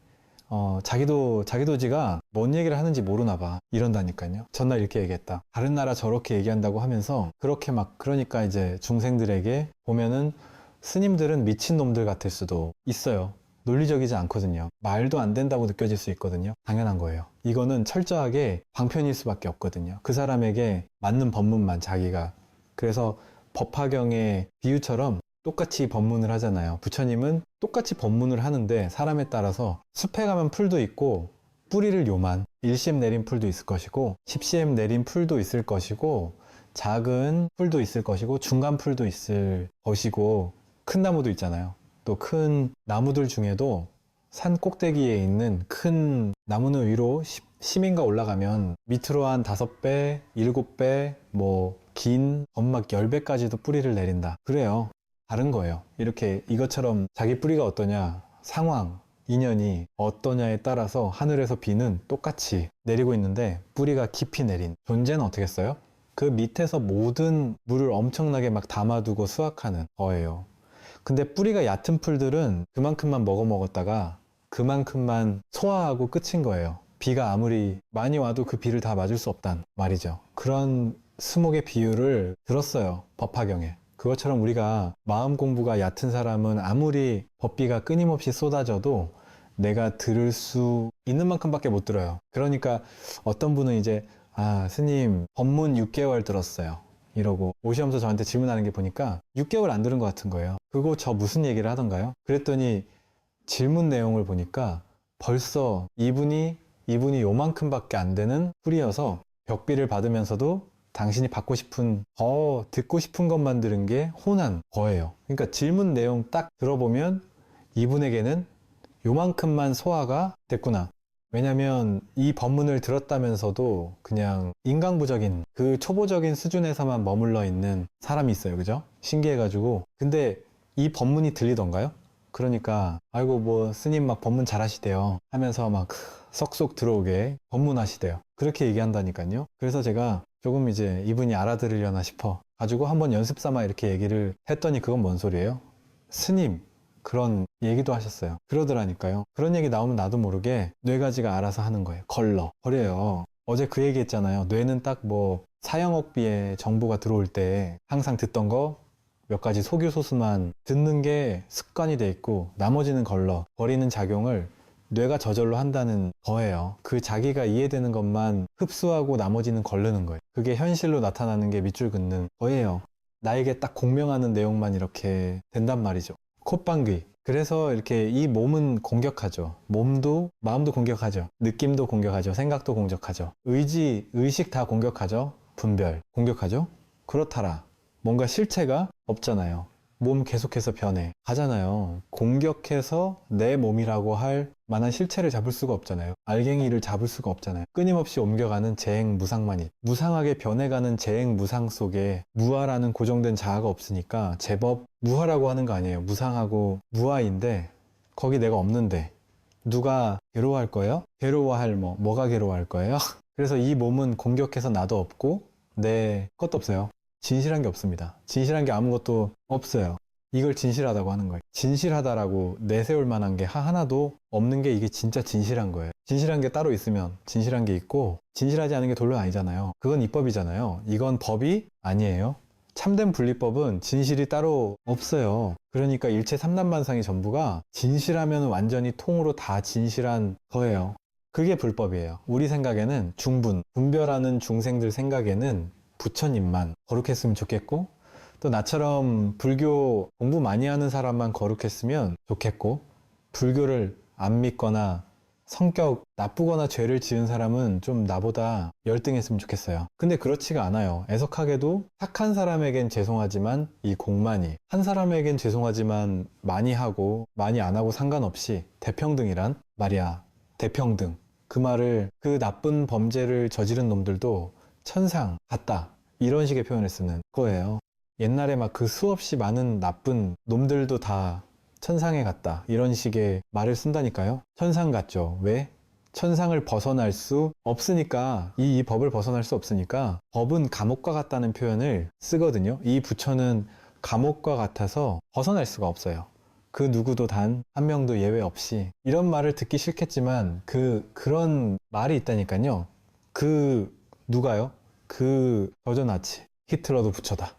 자기도지가 뭔 얘기를 하는지 모르나 봐. 이런다니까요. 전날 이렇게 얘기했다. 다른 나라 저렇게 얘기한다고 하면서 그렇게 막 그러니까 이제 중생들에게 보면은 스님들은 미친놈들 같을 수도 있어요. 논리적이지 않거든요. 말도 안 된다고 느껴질 수 있거든요. 당연한 거예요. 이거는 철저하게 방편일 수밖에 없거든요. 그 사람에게 맞는 법문만 자기가. 그래서 법화경의 비유처럼 똑같이 법문을 하잖아요. 부처님은 똑같이 법문을 하는데 사람에 따라서 숲에 가면 풀도 있고 뿌리를 요만 1cm 내린 풀도 있을 것이고 10cm 내린 풀도 있을 것이고 작은 풀도 있을 것이고 중간 풀도 있을 것이고 큰 나무도 있잖아요. 또 큰 나무들 중에도 산 꼭대기에 있는 큰 나무는 위로 10인가 올라가면 밑으로 한 5배, 7배, 뭐 긴 엄막 10배까지도 뿌리를 내린다. 그래요. 다른 거예요. 이렇게 이것처럼 자기 뿌리가 어떠냐, 상황, 인연이 어떠냐에 따라서 하늘에서 비는 똑같이 내리고 있는데 뿌리가 깊이 내린 존재는 어떻겠어요? 그 밑에서 모든 물을 엄청나게 막 담아두고 수확하는 거예요. 근데 뿌리가 얕은 풀들은 그만큼만 먹었다가 그만큼만 소화하고 끝인 거예요. 비가 아무리 많이 와도 그 비를 다 맞을 수 없단 말이죠. 그런 수목의 비유를 들었어요. 법화경에. 그것처럼 우리가 마음 공부가 얕은 사람은 아무리 법비가 끊임없이 쏟아져도 내가 들을 수 있는 만큼밖에 못 들어요. 그러니까 어떤 분은 이제 스님 법문 6개월 들었어요. 이러고 오시면서 저한테 질문하는 게 보니까 6개월 안 들은 것 같은 거예요. 그거 저 무슨 얘기를 하던가요? 그랬더니 질문 내용을 보니까 벌써 이분이 요만큼밖에 안 되는 풀이어서 벽비를 받으면서도 당신이 받고 싶은 듣고 싶은 것만 들은 게 혼한 거예요. 그러니까 질문 내용 딱 들어보면 이분에게는 요만큼만 소화가 됐구나. 왜냐면 이 법문을 들었다면서도 그냥 인강부적인 그 초보적인 수준에서만 머물러 있는 사람이 있어요. 그죠? 신기해가지고. 근데 이 법문이 들리던가요? 그러니까 아이고 뭐 스님 막 법문 잘하시대요 하면서 막 쏙쏙 들어오게 법문하시대요. 그렇게 얘기한다니까요. 그래서 제가 조금 이제 이분이 알아들으려나 싶어 가지고 한번 연습 삼아 이렇게 얘기를 했더니 그건 뭔 소리예요? 스님 그런 얘기도 하셨어요. 그러더라니까요. 그런 얘기 나오면 나도 모르게 뇌가지가 알아서 하는 거예요. 버려요. 어제 그 얘기 했잖아요. 뇌는 딱 뭐 사형억비에 정보가 들어올 때 항상 듣던 거 몇 가지 소규소수만 듣는 게 습관이 돼 있고 나머지는 버리는 작용을 뇌가 저절로 한다는 거예요. 그 자기가 이해되는 것만 흡수하고 나머지는 거르는 거예요. 그게 현실로 나타나는 게 밑줄 긋는 거예요. 나에게 딱 공명하는 내용만 이렇게 된단 말이죠. 콧방귀. 그래서 이렇게 이 몸은 공격하죠. 몸도, 마음도 공격하죠. 느낌도 공격하죠. 생각도 공격하죠. 의지, 의식 다 공격하죠. 분별, 공격하죠. 그렇다라. 뭔가 실체가 없잖아요. 몸 계속해서 변해. 가잖아요. 공격해서 내 몸이라고 할 만한 실체를 잡을 수가 없잖아요. 알갱이를 잡을 수가 없잖아요. 끊임없이 옮겨가는 재행무상만이. 무상하게 변해가는 재행무상 속에 무아라는 고정된 자아가 없으니까 제법 무아라고 하는 거 아니에요. 무상하고 무아인데 거기 내가 없는데 누가 괴로워할 거예요? 괴로워할 뭐가 괴로워할 거예요? 그래서 이 몸은 공격해서 나도 없고 내 것도 없어요. 진실한 게 없습니다. 진실한 게 아무것도 없어요. 이걸 진실하다고 하는 거예요. 진실하다라고 내세울 만한 게 하나도 없는 게 이게 진짜 진실한 거예요. 진실한 게 따로 있으면 진실한 게 있고 진실하지 않은 게 돌로 아니잖아요. 그건 입법이잖아요. 이건 법이 아니에요. 참된 분리법은 진실이 따로 없어요. 그러니까 일체 삼란만상의 전부가 진실하면 완전히 통으로 다 진실한 거예요. 그게 불법이에요. 우리 생각에는 중분, 분별하는 중생들 생각에는 부처님만 거룩했으면 좋겠고 또 나처럼 불교 공부 많이 하는 사람만 거룩했으면 좋겠고 불교를 안 믿거나 성격 나쁘거나 죄를 지은 사람은 좀 나보다 열등했으면 좋겠어요. 근데 그렇지가 않아요. 애석하게도 착한 사람에겐 죄송하지만 이 공만이 한 사람에겐 죄송하지만 많이 하고 많이 안 하고 상관없이 대평등이란 말이야. 대평등. 그 말을 그 나쁜 범죄를 저지른 놈들도 천상 같다 이런 식의 표현을 쓰는 거예요. 옛날에 막 그 수없이 많은 나쁜 놈들도 다 천상에 갔다 이런 식의 말을 쓴다니까요. 천상 같죠. 왜? 천상을 벗어날 수 없으니까 이 법을 벗어날 수 없으니까 법은 감옥과 같다는 표현을 쓰거든요. 이 부처는 감옥과 같아서 벗어날 수가 없어요. 그 누구도 단 한 명도 예외 없이 이런 말을 듣기 싫겠지만 그런 말이 있다니까요. 누가요? 저저나치 히틀러도 부처다.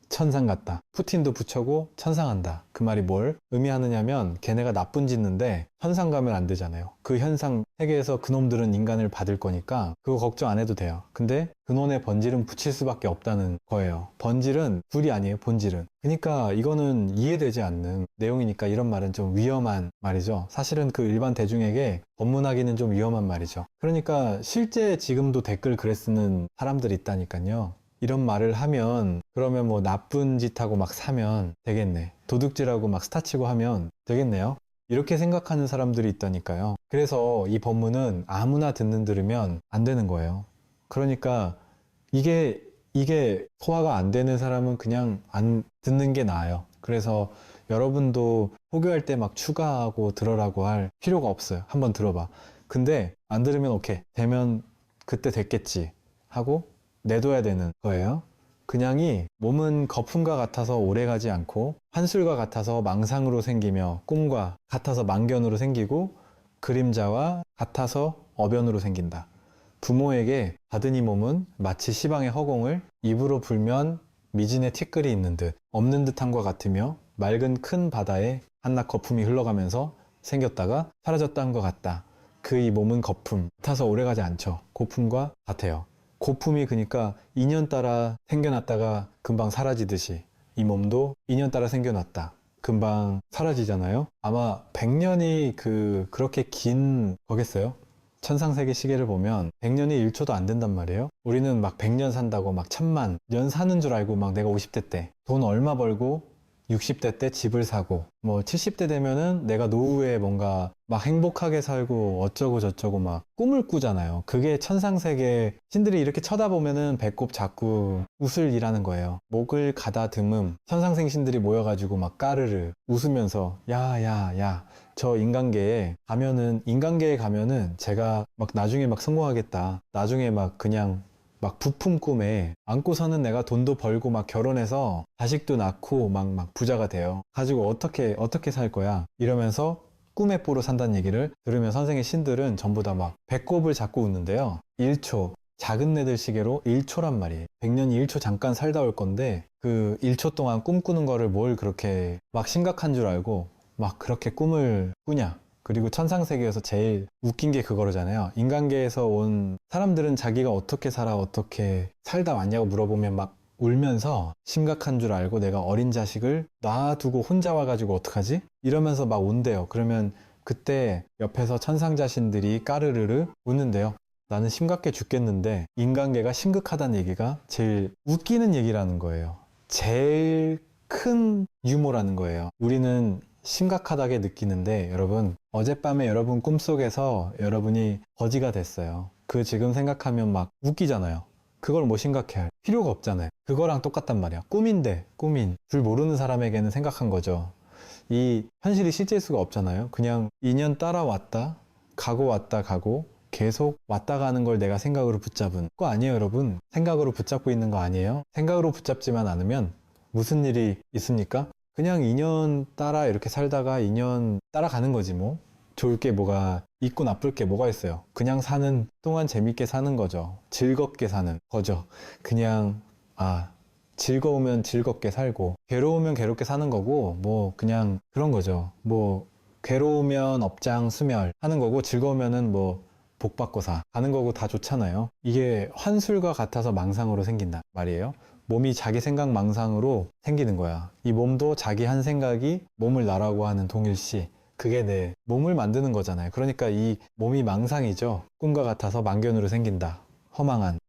천상 같다. 푸틴도 부처고 천상한다. 그 말이 뭘 의미하느냐면 걔네가 나쁜 짓는데 천상 가면 안 되잖아요. 그 현상 세계에서 그놈들은 인간을 받을 거니까 그거 걱정 안 해도 돼요. 근데 근원의 번질은 붙일 수밖에 없다는 거예요. 번질은 둘이 아니에요. 본질은. 그러니까 이거는 이해되지 않는 내용이니까 이런 말은 좀 위험한 말이죠. 사실은 그 일반 대중에게 법문하기는 좀 위험한 말이죠. 그러니까 실제 지금도 댓글 글에 쓰는 사람들이 있다니까요. 이런 말을 하면 그러면 뭐 나쁜 짓 하고 막 사면 되겠네. 도둑질하고 막 스타치고 하면 되겠네요. 이렇게 생각하는 사람들이 있다니까요. 그래서 이 법문은 아무나 들으면 안 되는 거예요. 그러니까 이게 소화가 안 되는 사람은 그냥 안 듣는 게 나아요. 그래서 여러분도 포교할 때 막 추가하고 들으라고 할 필요가 없어요. 한번 들어봐. 근데 안 들으면 오케이. 되면 그때 됐겠지 하고 내둬야 되는 거예요. 그냥이 몸은 거품과 같아서 오래가지 않고 환술과 같아서 망상으로 생기며 꿈과 같아서 망견으로 생기고 그림자와 같아서 어변으로 생긴다. 부모에게 받은 이 몸은 마치 시방의 허공을 입으로 불면 미진의 티끌이 있는 듯 없는 듯함과 같으며 맑은 큰 바다에 한낱 거품이 흘러가면서 생겼다가 사라졌다는 것 같다. 그 이 몸은 거품 같아서 오래가지 않죠. 고품과 같아요. 고품이 그러니까 인연 따라 생겨났다가 금방 사라지듯이 이 몸도 인연 따라 생겨났다. 금방 사라지잖아요. 아마 100년이 그렇게 긴 거겠어요? 천상세계 시계를 보면 100년이 1초도 안 된단 말이에요. 우리는 막 100년 산다고 막 1000만 년 사는 줄 알고 막 내가 50대 때 돈 얼마 벌고 60대 때 집을 사고 뭐 70대 되면은 내가 노후에 뭔가 막 행복하게 살고 어쩌고 저쩌고 막 꿈을 꾸잖아요. 그게 천상세계 신들이 이렇게 쳐다보면은 배꼽 자꾸 웃을 일하는 거예요. 목을 가다듬음 천상생신들이 모여가지고 막 까르르 웃으면서 야야야 저 인간계에 가면은 제가 막 나중에 막 성공하겠다. 나중에 막 그냥 막 부품 꿈에 안고서는 내가 돈도 벌고 막 결혼해서 자식도 낳고 막 부자가 돼요. 가지고 어떻게 살 거야? 이러면서 꿈의 뽀로 산다는 얘기를 들으면 선생의 신들은 전부 다 막 배꼽을 잡고 웃는데요. 1초 작은 애들 시계로 1초란 말이에요. 100년이 1초 잠깐 살다 올 건데 그 1초 동안 꿈꾸는 거를 뭘 그렇게 막 심각한 줄 알고 막 그렇게 꿈을 꾸냐? 그리고 천상세계에서 제일 웃긴 게 그거잖아요. 인간계에서 온 사람들은 자기가 어떻게 살아, 어떻게 살다 왔냐고 물어보면 막 울면서 심각한 줄 알고 내가 어린 자식을 놔두고 혼자 와가지고 어떡하지? 이러면서 막 온대요. 그러면 그때 옆에서 천상자신들이 까르르르 웃는데요. 나는 심각해 죽겠는데 인간계가 심각하다는 얘기가 제일 웃기는 얘기라는 거예요. 제일 큰 유머라는 거예요. 우리는 심각하다게 느끼는데 여러분, 어젯밤에 여러분 꿈속에서 여러분이 거지가 됐어요. 그 지금 생각하면 막 웃기잖아요. 그걸 뭐 심각해할 필요가 없잖아요. 그거랑 똑같단 말이야. 꿈인데, 꿈인 줄 모르는 사람에게는 생각한 거죠. 이 현실이 실제일 수가 없잖아요. 그냥 인연 따라왔다 가고 왔다 가고 계속 왔다 가는 걸 내가 생각으로 붙잡은 거 아니에요, 여러분. 생각으로 붙잡고 있는 거 아니에요. 생각으로 붙잡지만 않으면 무슨 일이 있습니까? 그냥 인연 따라 이렇게 살다가 인연 따라가는 거지 뭐. 좋을 게 뭐가 있고 나쁠 게 뭐가 있어요. 그냥 사는 동안 재밌게 사는 거죠. 즐겁게 사는 거죠. 그냥 즐거우면 즐겁게 살고 괴로우면 괴롭게 사는 거고 뭐 그냥 그런 거죠. 뭐 괴로우면 업장수멸 하는 거고 즐거우면은 뭐 복 받고 사 가는 거고 다 좋잖아요. 이게 환술과 같아서 망상으로 생긴다 말이에요. 몸이 자기 생각 망상으로 생기는 거야. 이 몸도 자기 한 생각이 몸을 나라고 하는 동일시 그게 내 몸을 만드는 거잖아요. 그러니까 이 몸이 망상이죠. 꿈과 같아서 망견으로 생긴다. 허망한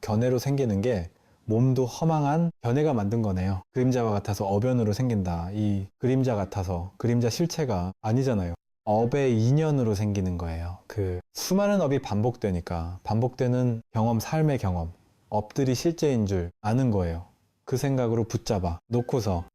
견해로 생기는 게 몸도 허망한 견해가 만든 거네요. 그림자와 같아서 어변으로 생긴다. 이 그림자 같아서 그림자 실체가 아니잖아요. 업의 인연으로 생기는 거예요. 그 수많은 업이 반복되니까 반복되는 경험, 삶의 경험, 업들이 실제인 줄 아는 거예요. 그 생각으로 붙잡아 놓고서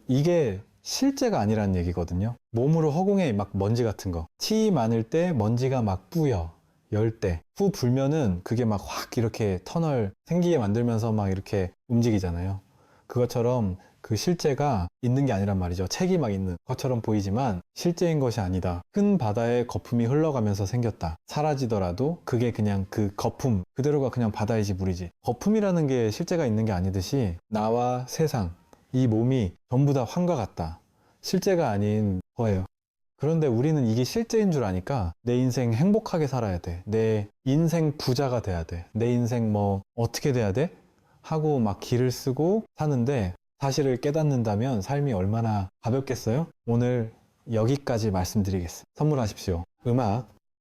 이게 실제가 아니라는 얘기거든요. 몸으로 허공에 막 먼지 같은 거 티 많을 때 먼지가 막 뿌여 열 때 후 불면은 그게 막 확 이렇게 터널 생기게 만들면서 막 이렇게 움직이잖아요. 그것처럼 그 실제가 있는 게 아니란 말이죠. 책이 막 있는 것처럼 보이지만 실제인 것이 아니다. 큰 바다에 거품이 흘러가면서 생겼다. 사라지더라도 그게 그냥 그 거품 그대로가 그냥 바다이지 물이지. 거품이라는 게 실제가 있는 게 아니듯이 나와 세상 이 몸이 전부 다 환과 같다. 실제가 아닌 거예요. 그런데 우리는 이게 실제인 줄 아니까 내 인생 행복하게 살아야 돼. 내 인생 부자가 돼야 돼. 내 인생 뭐 어떻게 돼야 돼? 하고 막 길을 쓰고 사는데 사실을 깨닫는다면 삶이 얼마나 가볍겠어요? 오늘 여기까지 말씀드리겠습니다. 선물하십시오. 음악